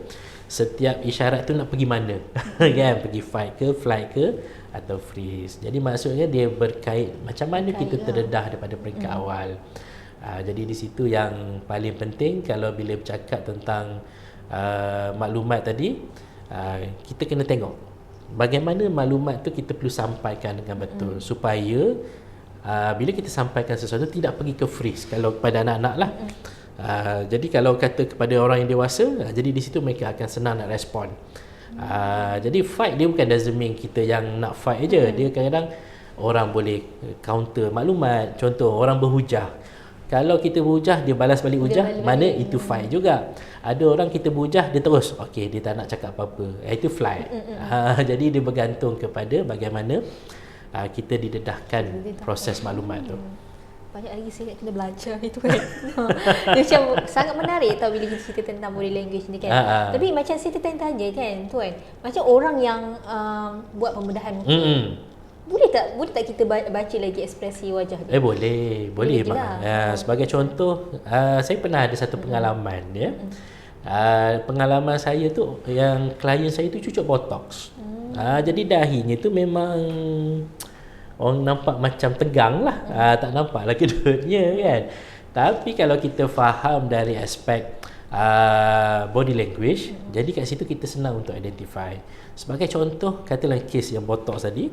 setiap isyarat tu nak pergi mana. Kan, pergi fight ke, flight ke, atau freeze. Jadi maksudnya dia berkait macam mana kita terdedah daripada peringkat awal. Jadi di situ yang paling penting kalau bila bercakap tentang maklumat tadi, kita kena tengok bagaimana maklumat tu kita perlu sampaikan dengan betul, supaya bila kita sampaikan sesuatu tidak pergi ke freeze kalau kepada anak-anak lah. Jadi kalau kata kepada orang yang dewasa, jadi di situ mereka akan senang nak respon. Jadi fight dia bukan doesn't mean kita yang nak fight je. Dia kadang-kadang orang boleh counter maklumat. Contoh orang berhujah, kalau kita berhujah dia balas balik hujah, mana itu fight juga. Ada orang kita berhujah dia terus okey, dia tak nak cakap apa-apa, itu fight. Jadi dia bergantung kepada bagaimana kita didedahkan proses maklumat tu. Banyak lagi saya kena belajar itu, kan. Dia macam sangat menarik tau bila kita cerita tentang body language ni, kan. Tapi macam saya tertanya, kan tuan, macam orang yang buat pembedahan muka, boleh tak kita baca lagi ekspresi wajah dia? Boleh sebagai contoh, saya pernah ada satu pengalaman, ya. Pengalaman saya tu, yang klien saya tu cucuk botox. Jadi dahinya tu memang orang nampak macam tegang lah, tak nampak lah kedutnya, kan. Tapi kalau kita faham dari aspek body language, jadi kat situ kita senang untuk identify. Sebagai contoh, katalah kes yang botox tadi,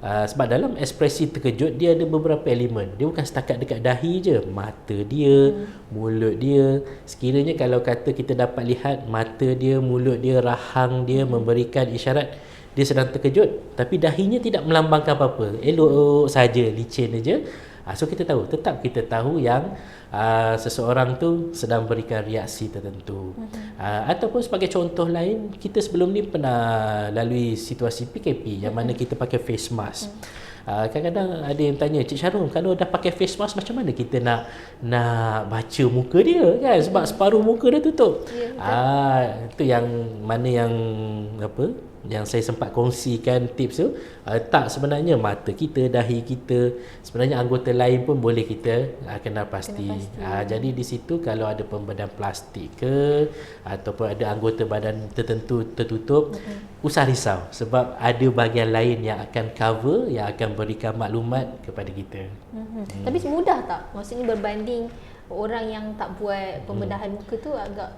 sebab dalam ekspresi terkejut dia ada beberapa elemen. Dia bukan setakat dekat dahi je, mata dia, mulut dia. Sekiranya kalau kata kita dapat lihat mata dia, mulut dia, rahang dia memberikan isyarat dia sedang terkejut, tapi dahinya tidak melambangkan apa-apa, elok saja, licin aja. So kita tahu, tetap kita tahu yang seseorang tu sedang berikan reaksi tertentu. Ataupun sebagai contoh lain, kita sebelum ni pernah lalui situasi PKP yang mana kita pakai face mask. Kadang-kadang ada yang tanya, Cik Syarul, kalau dah pakai face mask macam mana kita nak baca muka dia kan, sebab separuh muka dia tutup. Itu yang mana yang saya sempat kongsikan tips tu. Tak, sebenarnya mata kita, dahi kita, sebenarnya anggota lain pun boleh kita kenal pasti. Jadi di situ kalau ada pembedahan plastik ke ataupun ada anggota badan tertentu tertutup, usah risau sebab ada bahagian lain yang akan cover, yang akan berikan maklumat kepada kita. Tapi mudah tak? Maksudnya berbanding orang yang tak buat pembedahan muka tu agak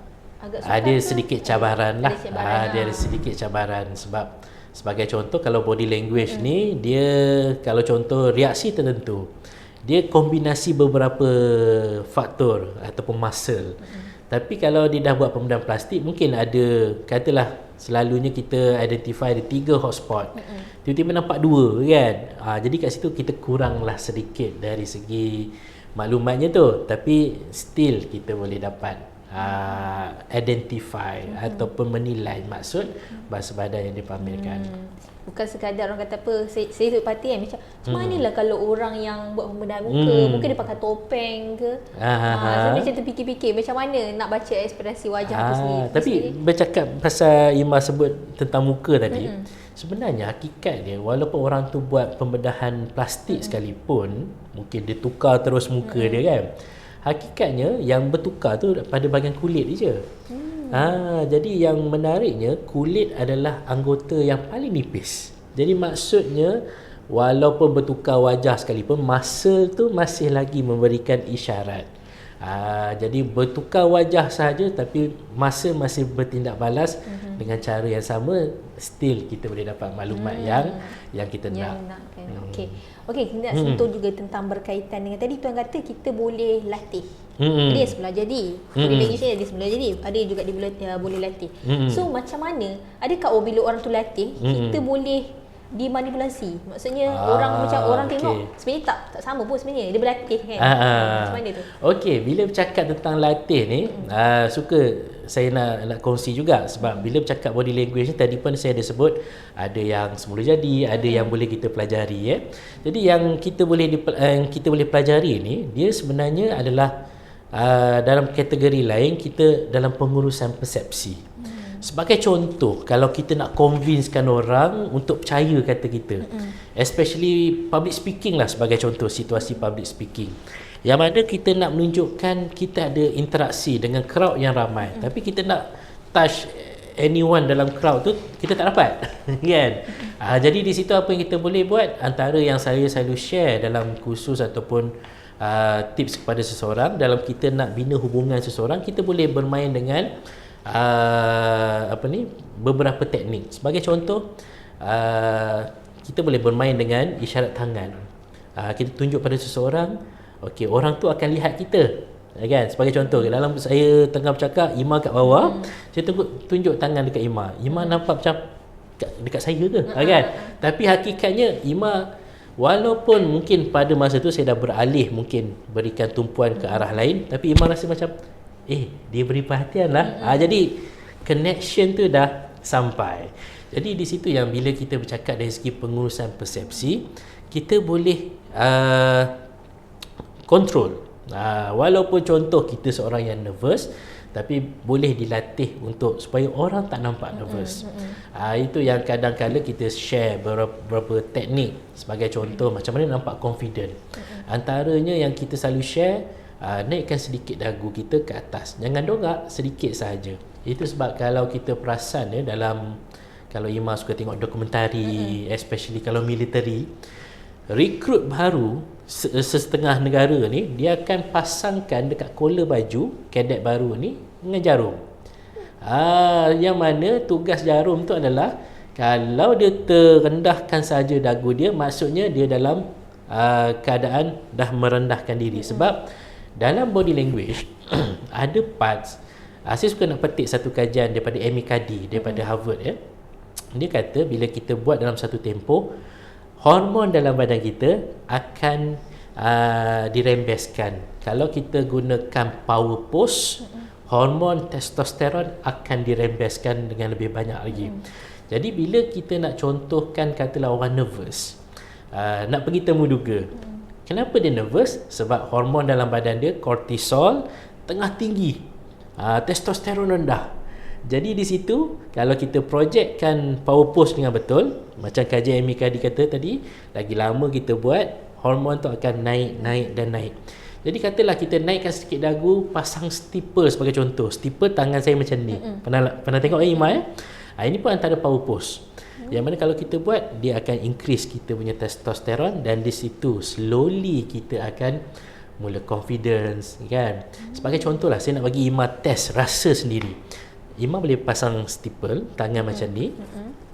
ada sedikit cabaran lah. Ada sedikit cabaran sebab sebagai contoh, kalau body language ni, dia kalau contoh reaksi tertentu, dia kombinasi beberapa faktor ataupun muscle. Tapi kalau dia dah buat pembedahan plastik, mungkin ada, katalah selalunya kita identify ada 3 hotspot, tiba-tiba nampak 2 kan. Jadi kat situ kita kuranglah sedikit dari segi maklumatnya tu, tapi still kita boleh dapat identify ataupun menilai maksud bahasa badan yang dipamerkan. Bukan sekadar orang kata apa, saya sudut parti kan, macam manalah kalau orang yang buat pembedahan muka, mungkin dia pakai topeng ke. Saya macam terfikir-fikir macam mana nak baca ekspresi wajah tu sendiri. Tapi bercakap pasal Ima sebut tentang muka tadi, sebenarnya hakikat dia, walaupun orang tu buat pembedahan plastik sekalipun, mungkin dia tukar terus muka dia kan, hakikatnya yang bertukar tu pada bahagian kulit je. Jadi yang menariknya, kulit adalah anggota yang paling nipis. Jadi maksudnya walaupun bertukar wajah sekalipun, muscle tu masih lagi memberikan isyarat. Jadi bertukar wajah sahaja tapi muscle masih bertindak balas dengan cara yang sama, still kita boleh dapat maklumat yang kita nak. Okey, kita nak sentuh juga tentang berkaitan dengan tadi tuan kata kita boleh latih. Ada yang sebelah jadi, body language ni ada sebelah jadi, ada juga dia boleh latih. So macam mana, adakah bila orang tu latih, kita boleh dimanipulasi? Maksudnya orang macam orang tengok sebenarnya tak sama pun sebenarnya, dia berlatih kan. Macam mana tu? Okey, bila bercakap tentang latih ni, suka saya nak kongsi juga, sebab bila bercakap body language ni, tadi pun saya ada sebut ada yang semula jadi, ada yang boleh kita pelajari. Jadi yang kita boleh pelajari ni, dia sebenarnya adalah dalam kategori lain, kita dalam pengurusan persepsi. Sebagai contoh, kalau kita nak convincekan orang untuk percaya kata kita, especially public speaking lah, sebagai contoh situasi public speaking, yang mana kita nak menunjukkan kita ada interaksi dengan crowd yang ramai, tapi kita nak touch anyone dalam crowd tu, kita tak dapat kan. Jadi di situ apa yang kita boleh buat, antara yang saya selalu share dalam kursus ataupun tips kepada seseorang, dalam kita nak bina hubungan seseorang, kita boleh bermain dengan beberapa teknik. Sebagai contoh, kita boleh bermain dengan isyarat tangan. Kita tunjuk pada seseorang, okey, orang tu akan lihat kita, kan? Sebagai contoh, dalam saya tengah bercakap, Ima kat bawah, saya tunjuk tangan dekat Ima. Ima nampak macam dekat saya ke, kan? Tapi hakikatnya Ima, walaupun mungkin pada masa tu saya dah beralih mungkin berikan tumpuan ke arah lain, tapi Ima rasa macam dia beri perhatian lah. Jadi connection tu dah sampai. Jadi di situ yang bila kita bercakap dari segi pengurusan persepsi, kita boleh control. Walaupun contoh kita seorang yang nervous, tapi boleh dilatih untuk supaya orang tak nampak nervous. Itu yang kadang-kadang kita share beberapa teknik. Sebagai contoh, macam mana nampak confident. Antaranya yang kita selalu share, naikkan sedikit dagu kita ke atas, jangan dongak, sedikit sahaja. Itu sebab kalau kita perasan dalam, kalau Ima suka tengok dokumentari, especially kalau military, rekrut baru setengah negara ni, dia akan pasangkan dekat collar baju kadet baru ni dengan jarum. Yang mana tugas jarum tu adalah, kalau dia terendahkan saja dagu dia, maksudnya dia dalam keadaan dah merendahkan diri. Sebab dalam body language ada parts, saya suka nak petik satu kajian daripada Amy Cuddy daripada Harvard. Dia kata bila kita buat dalam satu tempoh, hormon dalam badan kita akan dirembeskan. Kalau kita gunakan power pose, hormon testosteron akan dirembeskan dengan lebih banyak lagi. Jadi bila kita nak contohkan, katalah orang nervous, nak pergi temu duga. Kenapa dia nervous? Sebab hormon dalam badan dia, kortisol, tengah tinggi, testosteron rendah. Jadi di situ, kalau kita projectkan power pose dengan betul, macam kajian Amy Cuddy kata tadi, lagi lama kita buat, hormon tu akan naik dan naik. Jadi katalah kita naikkan sedikit dagu, pasang stipple sebagai contoh. Stipple tangan saya macam ni. Pernah tengok Ima ini pun antara power pose. Yang mana kalau kita buat, dia akan increase kita punya testosteron, dan di situ slowly kita akan mula confidence, kan. Sebagai contoh lah, saya nak bagi Ima test rasa sendiri. Ima boleh pasang stipple tangan macam ni.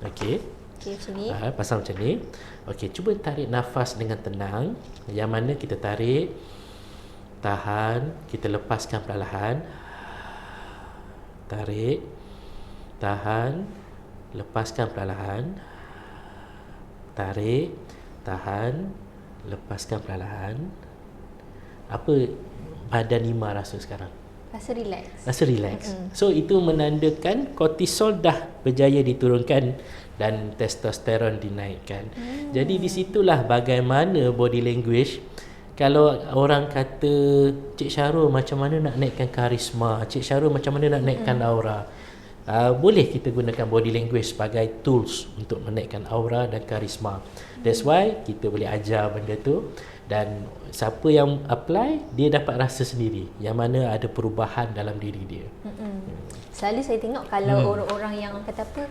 Okey. Okey, macam ni. Pasang macam ni. Okey, cuba tarik nafas dengan tenang. Yang mana kita tarik, tahan, kita lepaskan perlahan. Tarik, tahan, lepaskan perlahan. Tarik, tahan, lepaskan perlahan. Apa badan Ima rasa sekarang? Rasa relax. Rasa relax. So itu menandakan kortisol dah berjaya diturunkan dan testosteron dinaikkan. Jadi di situlah bagaimana body language. Kalau orang kata, Cik Syarul macam mana nak naikkan karisma, Cik Syarul macam mana nak naikkan aura, boleh kita gunakan body language sebagai tools untuk menaikkan aura dan karisma. That's why kita boleh ajar benda tu, dan siapa yang apply, dia dapat rasa sendiri yang mana ada perubahan dalam diri dia. Selalu saya tengok kalau orang-orang yang kata apa,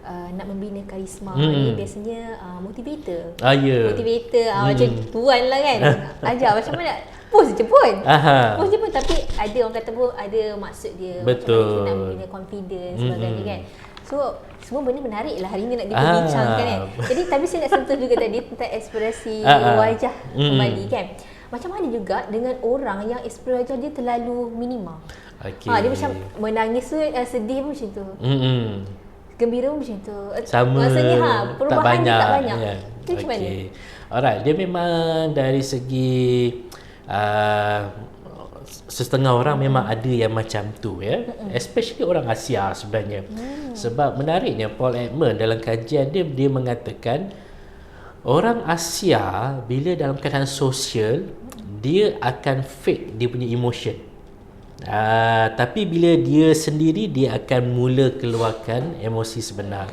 nak membina karisma ni biasanya motivator. Motivator macam tuan lah kan. Ajar macam mana post je pun. Post je pun, tapi ada orang kata pun ada maksud dia. Betul. Macam mana nak membina confidence sebagainya kan. So semua benda menarik lah hari ni nak diperbincangkan kan. Jadi tapi saya nak sentuh juga tadi tentang ekspresi wajah kembali kan. Macam mana juga dengan orang yang ekspresi wajah dia terlalu minima. Dia macam menangis tu, sedih pun macam tu. Gembira pun macam tu. Sama. Maksudnya perubahan dia tak banyak. Yeah. Itu macam mana? Alright, dia memang dari segi setengah orang memang ada yang macam tu ya. Especially orang Asia sebenarnya. Sebab menariknya Paul Ekman dalam kajian dia mengatakan orang Asia bila dalam keadaan sosial dia akan fake dia punya emotion. Tapi bila dia sendiri, dia akan mula keluarkan emosi sebenar.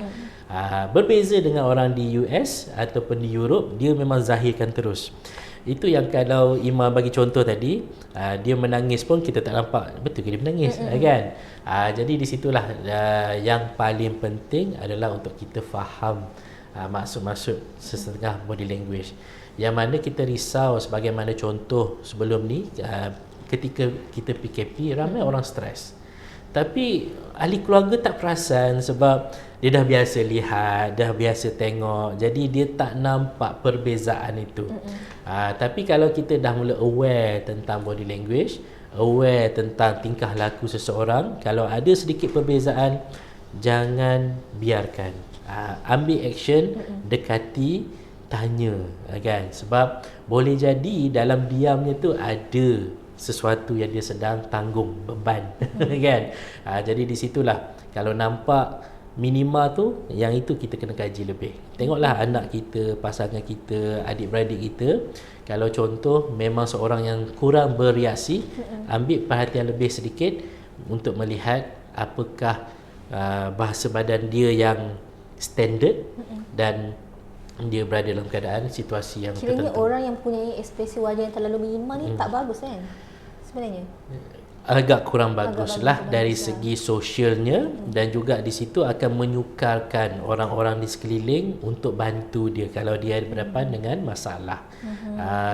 Berbeza dengan orang di US ataupun di Europe, dia memang zahirkan terus. Itu yang kalau Ima bagi contoh tadi, dia menangis pun kita tak nampak betul ke dia menangis, kan? Jadi di situlah yang paling penting adalah untuk kita faham maksud-maksud sesetengah body language. Yang mana kita risau sebagaimana contoh sebelum ni, ketika kita PKP ramai orang stres. Tapi ahli keluarga tak perasan sebab dia dah biasa lihat, dah biasa tengok. Jadi dia tak nampak perbezaan itu. Tapi kalau kita dah mula aware tentang body language, aware tentang tingkah laku seseorang, kalau ada sedikit perbezaan, jangan biarkan. Ambil action, dekati, tanya, kan? Sebab boleh jadi dalam diamnya tu ada sesuatu yang dia sedang tanggung beban, kan? Jadi di situlah kalau nampak minima tu, yang itu kita kena kaji lebih. Tengoklah anak kita, pasangan kita, adik-beradik kita. Kalau contoh memang seorang yang kurang bereaksi, ambil perhatian lebih sedikit untuk melihat apakah bahasa badan dia yang standard dan dia berada dalam keadaan situasi yang kiranya tertentu. Orang yang punya ekspresi wajah yang terlalu minima ni tak bagus kan sebenarnya? Agak kurang baguslah dari segi sosialnya, dan juga di situ akan menyukarkan orang-orang di sekeliling untuk bantu dia kalau dia berhadapan dengan masalah.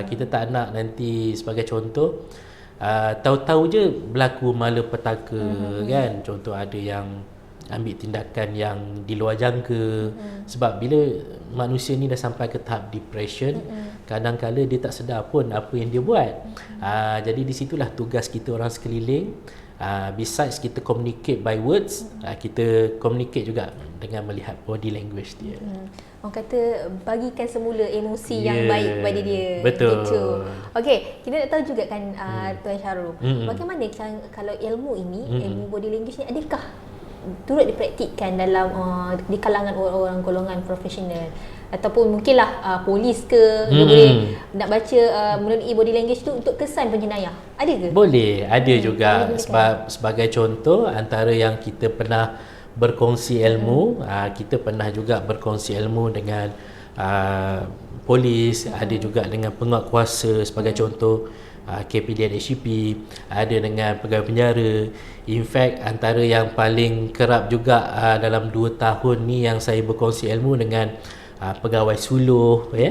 Kita tak nak nanti sebagai contoh tahu-tahu je berlaku malapetaka, kan? Contoh ada yang ambil tindakan yang di luar jangka. Sebab bila manusia ni dah sampai ke tahap depression, kadang-kala dia tak sedar pun apa yang dia buat. Jadi di situlah tugas kita orang sekeliling. Besides kita communicate by words, kita communicate juga dengan melihat body language dia. Orang kata bagikan semula emosi yang baik kepada dia. Betul. Gitu. Okey, kita nak tahu juga kan Tuan Syarul, bagaimana kalau ilmu ini, ilmu body language ni, adakah turut dipraktikkan dalam di kalangan orang-orang golongan profesional, ataupun mungkinlah polis ke dia boleh nak baca melalui body language tu untuk kesan penjenayah, ada ke? Boleh, ada juga. Sebab sebagai contoh, antara yang kita pernah berkongsi ilmu, kita pernah juga berkongsi ilmu dengan polis, ada juga dengan penguatkuasa sebagai contoh, KPD dan HCP, ada dengan pegawai penjara. In fact, antara yang paling kerap juga dalam 2 tahun ni yang saya berkongsi ilmu dengan pegawai suluh, ya.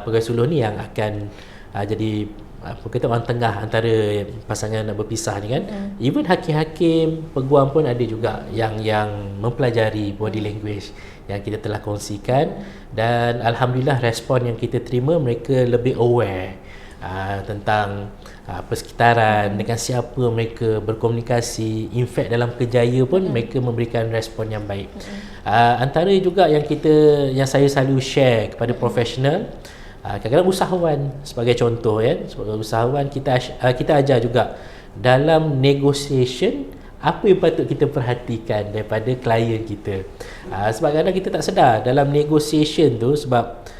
Pegawai suluh ni yang akan jadi apa kata orang tengah antara pasangan nak berpisah ni kan. Even hakim-hakim peguam pun ada juga yang mempelajari body language yang kita telah kongsikan, dan alhamdulillah respon yang kita terima, mereka lebih aware tentang persekitaran, dengan siapa mereka berkomunikasi. In fact dalam kerjaya pun mereka memberikan respon yang baik. Antara juga yang saya selalu share kepada profesional, kadang-kadang usahawan sebagai contoh, ya. Sebagai usahawan kita ajar juga dalam negotiation apa yang patut kita perhatikan daripada klien kita. Sebab kadang-kadang kita tak sedar dalam negotiation tu, sebab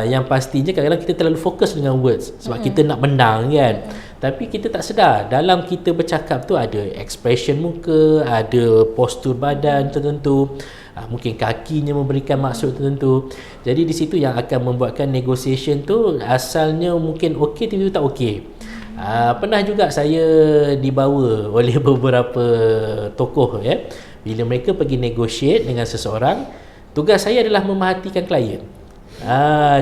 yang pastinya kadang-kadang kita terlalu fokus dengan words sebab kita nak menang kan. Tapi kita tak sedar dalam kita bercakap tu ada expression muka, ada postur badan tertentu, mungkin kakinya memberikan maksud tertentu. Jadi di situ yang akan membuatkan negotiation tu asalnya mungkin okey tapi tak okey. Pernah juga saya dibawa oleh beberapa tokoh, ya. Bila mereka pergi negotiate dengan seseorang, tugas saya adalah memerhatikan klien.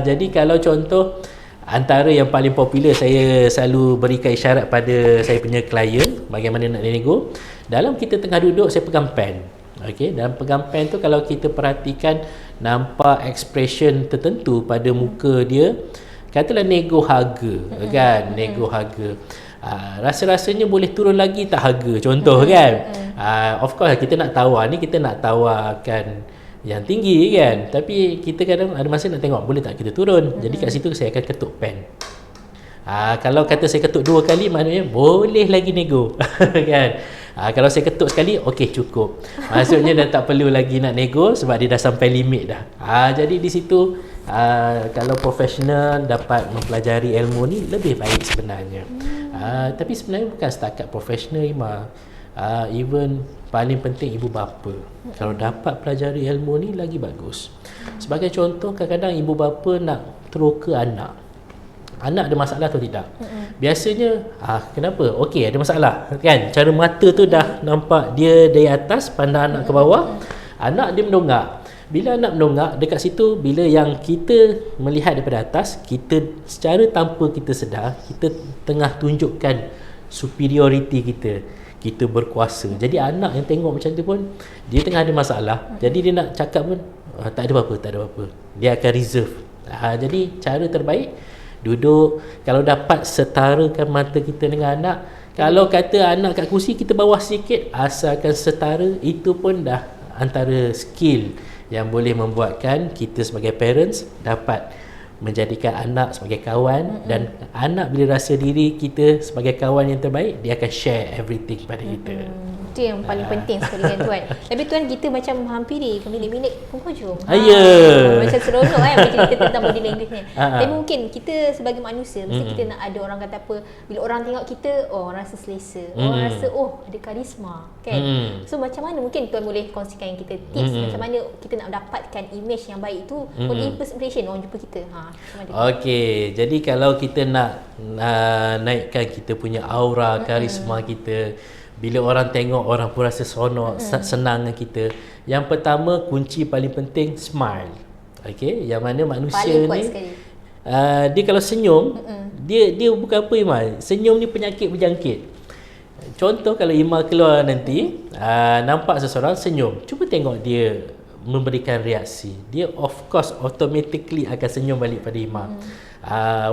Jadi kalau contoh, antara yang paling popular saya selalu berikan isyarat pada saya punya klien bagaimana nak nego. Dalam kita tengah duduk, saya pegang pen. Okey, dalam pegang pen tu kalau kita perhatikan nampak expression tertentu pada muka dia, katalah nego harga, kan, nego harga. Rasa-rasanya boleh turun lagi tak harga, contoh kan. Of course kita nak tawar ni, kita nak tawarkan yang tinggi kan, tapi kita kadang ada masa nak tengok boleh tak kita turun. Jadi kat situ saya akan ketuk pen. Kalau kata saya ketuk 2 kali, maknanya boleh lagi nego kan. Kalau saya ketuk sekali, okey cukup, maksudnya dah tak perlu lagi nak nego sebab dia dah sampai limit dah. Jadi di situ kalau profesional dapat mempelajari ilmu ni lebih baik sebenarnya. Tapi sebenarnya bukan setakat profesional, Ima. Even paling penting ibu bapa, kalau dapat pelajari ilmu ni lagi bagus. Sebagai contoh, kadang-kadang ibu bapa nak teroka anak ada masalah atau tidak. Biasanya kenapa? Okey, ada masalah kan, cara mata tu dah nampak dia dari atas pandang anak ke bawah, anak dia mendongak. Bila anak mendongak dekat situ, bila yang kita melihat daripada atas, kita secara tanpa kita sedar, kita tengah tunjukkan superiority kita berkuasa. Jadi anak yang tengok macam tu pun, dia tengah ada masalah, jadi dia nak cakap pun tak ada apa-apa, dia akan reserve. Jadi cara terbaik, duduk, kalau dapat setarakan mata kita dengan anak. Kalau kata anak kat kursi, kita bawah sikit, asalkan setara, itu pun dah antara skill yang boleh membuatkan kita sebagai parents dapat menjadikan anak sebagai kawan, dan anak bila rasa diri kita sebagai kawan yang terbaik, dia akan share everything pada kita. Itu yang paling penting sekali kan Tuan. Tapi Tuan, kita macam menghampiri ke bilik-bilik penghujung. Macam seronok kan bercerita tentang body language ni. Tapi mungkin kita sebagai manusia, mesti kita nak ada, orang kata apa, bila orang tengok kita, orang rasa selesa, orang rasa ada karisma kan. So macam mana mungkin Tuan boleh kongsikan yang kita tips macam mana kita nak dapatkan image yang baik tu, first impression orang jumpa kita. Okey, jadi kalau kita nak naikkan kita punya aura, karisma kita, bila orang tengok, orang pun rasa seronok, senang dengan kita. Yang pertama, kunci paling penting, smile. Okey, yang mana manusia ni dia kalau senyum, dia bukan apa, Iman. Senyum ni penyakit berjangkit. Contoh, kalau Ima keluar nanti, nampak seseorang senyum, cuba tengok dia memberikan reaksi. Dia of course automatically akan senyum balik pada Ima.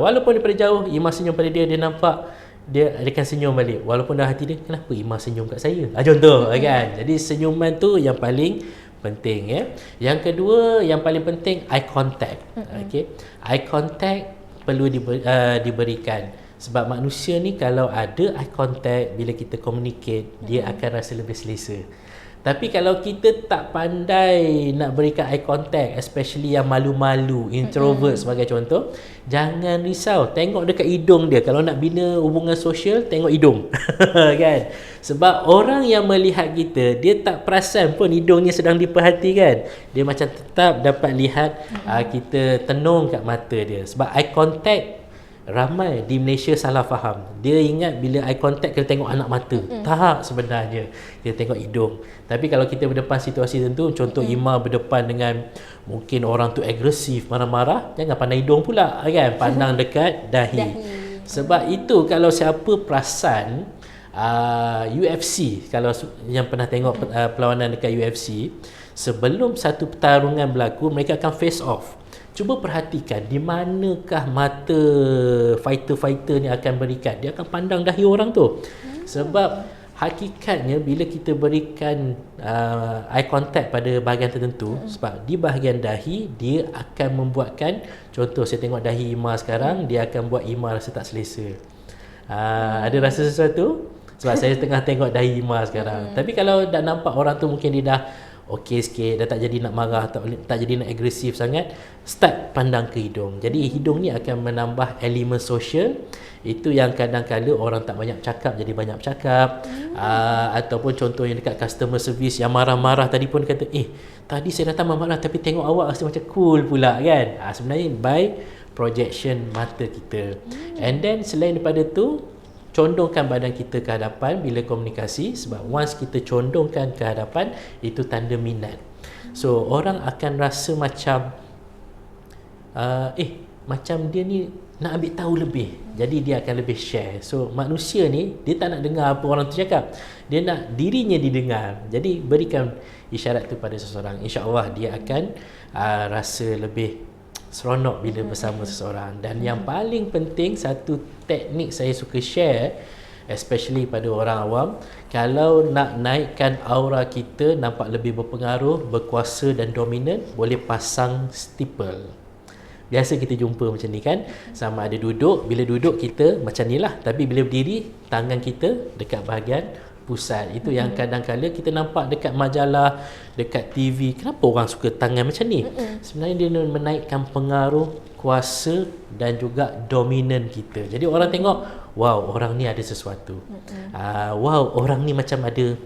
Walaupun daripada jauh Ima senyum pada dia, dia nampak, dia akan senyum balik. Walaupun dalam hati dia, kenapa Ima senyum kat saya? Contoh kan. Jadi senyuman tu yang paling penting, ya. Yang kedua, yang paling penting, eye contact. Okey, eye contact perlu diberikan. Sebab manusia ni kalau ada eye contact, bila kita communicate, dia akan rasa lebih selesa. Tapi kalau kita tak pandai nak berikan eye contact, especially yang malu-malu, introvert sebagai contoh, jangan risau, tengok dekat hidung dia. Kalau nak bina hubungan sosial, tengok hidung. Kan? Sebab orang yang melihat kita, dia tak perasan pun hidungnya sedang diperhatikan. Dia macam tetap dapat lihat kita tenung kat mata dia. Sebab eye contact, ramai di Malaysia salah faham. Dia ingat bila eye contact kena tengok anak mata. Tak, sebenarnya dia tengok hidung. Tapi kalau kita berdepan situasi tertentu, contoh Ima berdepan dengan mungkin orang tu agresif, marah-marah, jangan pandang hidung pula kan, pandang dekat dahi. Sebab itu kalau siapa perasan UFC, kalau yang pernah tengok perlawanan dekat UFC, sebelum satu pertarungan berlaku, mereka akan face off. Cuba perhatikan di manakah mata fighter-fighter ni akan berikan. Dia akan pandang dahi orang tu. Sebab hakikatnya bila kita berikan eye contact pada bahagian tertentu, sebab di bahagian dahi dia akan membuatkan, contoh saya tengok dahi Ima sekarang, dia akan buat Ima rasa tak selesa. Ada rasa sesuatu? Sebab saya tengah tengok dahi Ima sekarang. Tapi kalau dah nampak orang tu mungkin dia dah okey sikit, dah tak jadi nak marah, tak jadi nak agresif sangat, start pandang ke hidung. Jadi hidung ni akan menambah elemen sosial. Itu yang kadang-kadang orang tak banyak cakap jadi banyak cakap. Ataupun contoh yang dekat customer service yang marah-marah tadi pun kata, tadi saya datang marah tapi tengok awak rasa macam cool pula kan. Sebenarnya by projection mata kita. And then selain daripada tu, condongkan badan kita ke hadapan bila komunikasi. Sebab once kita condongkan ke hadapan, itu tanda minat. So orang akan rasa macam macam dia ni nak ambil tahu lebih, jadi dia akan lebih share. So manusia ni dia tak nak dengar apa orang tu cakap, dia nak dirinya didengar. Jadi berikan isyarat tu pada seseorang, insya-Allah dia akan rasa lebih seronok bila bersama seseorang. Dan yang paling penting, satu teknik saya suka share, especially pada orang awam, kalau nak naikkan aura kita nampak lebih berpengaruh, berkuasa dan dominan, boleh pasang steeple. Biasa kita jumpa macam ni kan, sama ada duduk, bila duduk kita macam ni lah, tapi bila berdiri tangan kita dekat bahagian pusat. Itu yang kadang-kadang kita nampak dekat majalah, dekat TV, kenapa orang suka tangan macam ni? Sebenarnya dia menaikkan pengaruh, kuasa dan juga dominan kita. Jadi orang tengok, wow, orang ni ada sesuatu. Wow, orang ni macam ada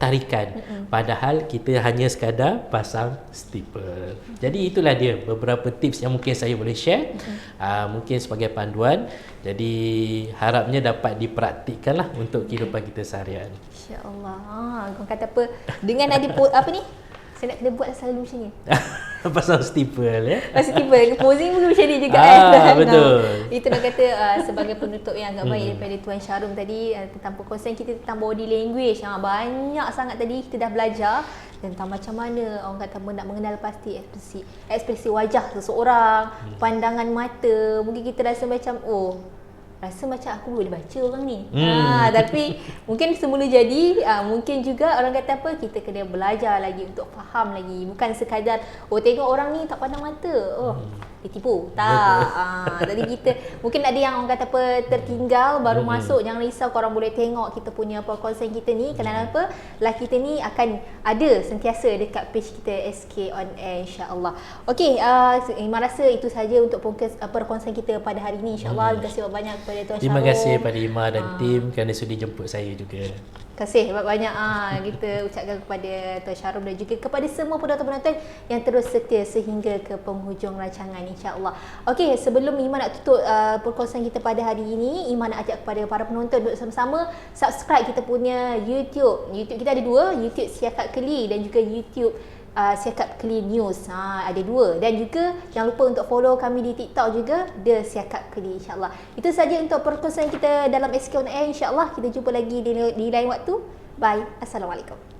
tarikan. Padahal kita hanya sekadar pasang steeple. Jadi itulah dia beberapa tips yang mungkin saya boleh share, mungkin sebagai panduan. Jadi harapnya dapat dipraktikkanlah untuk kehidupan kita seharian. InsyaAllah. Kau kata apa? Dengan ada apa ni? Saya nak kena buat selalu macam ni. Pasang steeple ya. Pasang steeple. Posing pun macam ni juga kan. Betul. Itu nak kata sebagai penutup yang agak baik daripada Tuan Syarum tadi tentang perkongsian kita tentang body language. Banyak sangat tadi kita dah belajar tentang macam mana orang kata nak mengenal pasti ekspresi wajah seseorang, pandangan mata. Mungkin kita rasa macam rasa macam aku boleh baca orang ni. Tapi mungkin semula jadi, mungkin juga orang kata apa, kita kena belajar lagi untuk faham lagi. Bukan sekadar tengok orang ni tak pandang mata, dia tipu. Tak. Jadi kita mungkin ada yang orang kata apa tertinggal baru masuk. Jangan risau, korang boleh tengok kita punya perkongsian kita ni. Kenapa? Live kita ni akan ada sentiasa dekat page kita SK On Air, insya-Allah. Okey, Iman rasa itu saja untuk perkongsian kita pada hari ini, insya-Allah. Terima kasih banyak kepada Tuan Syarum. Terima kasih kepada Ima dan tim kerana sudi jemput saya juga. Terima kasih banyak kita ucapkan kepada Tuan Syarum dan juga kepada semua penonton-penonton yang terus setia sehingga ke penghujung rancangan, insya-Allah. Okey, sebelum Iman nak tutup perkongsian kita pada hari ini, Iman nak ajak kepada para penonton untuk sama-sama subscribe kita punya YouTube. YouTube kita ada dua, YouTube Siakat Keli dan juga YouTube Siakat Keli News. Ada dua. Dan juga jangan lupa untuk follow kami di TikTok juga, The Siakat Keli, insya-Allah. Itu saja untuk perkongsian kita dalam SK On Air, insya-Allah. Kita jumpa lagi di lain waktu. Bye. Assalamualaikum.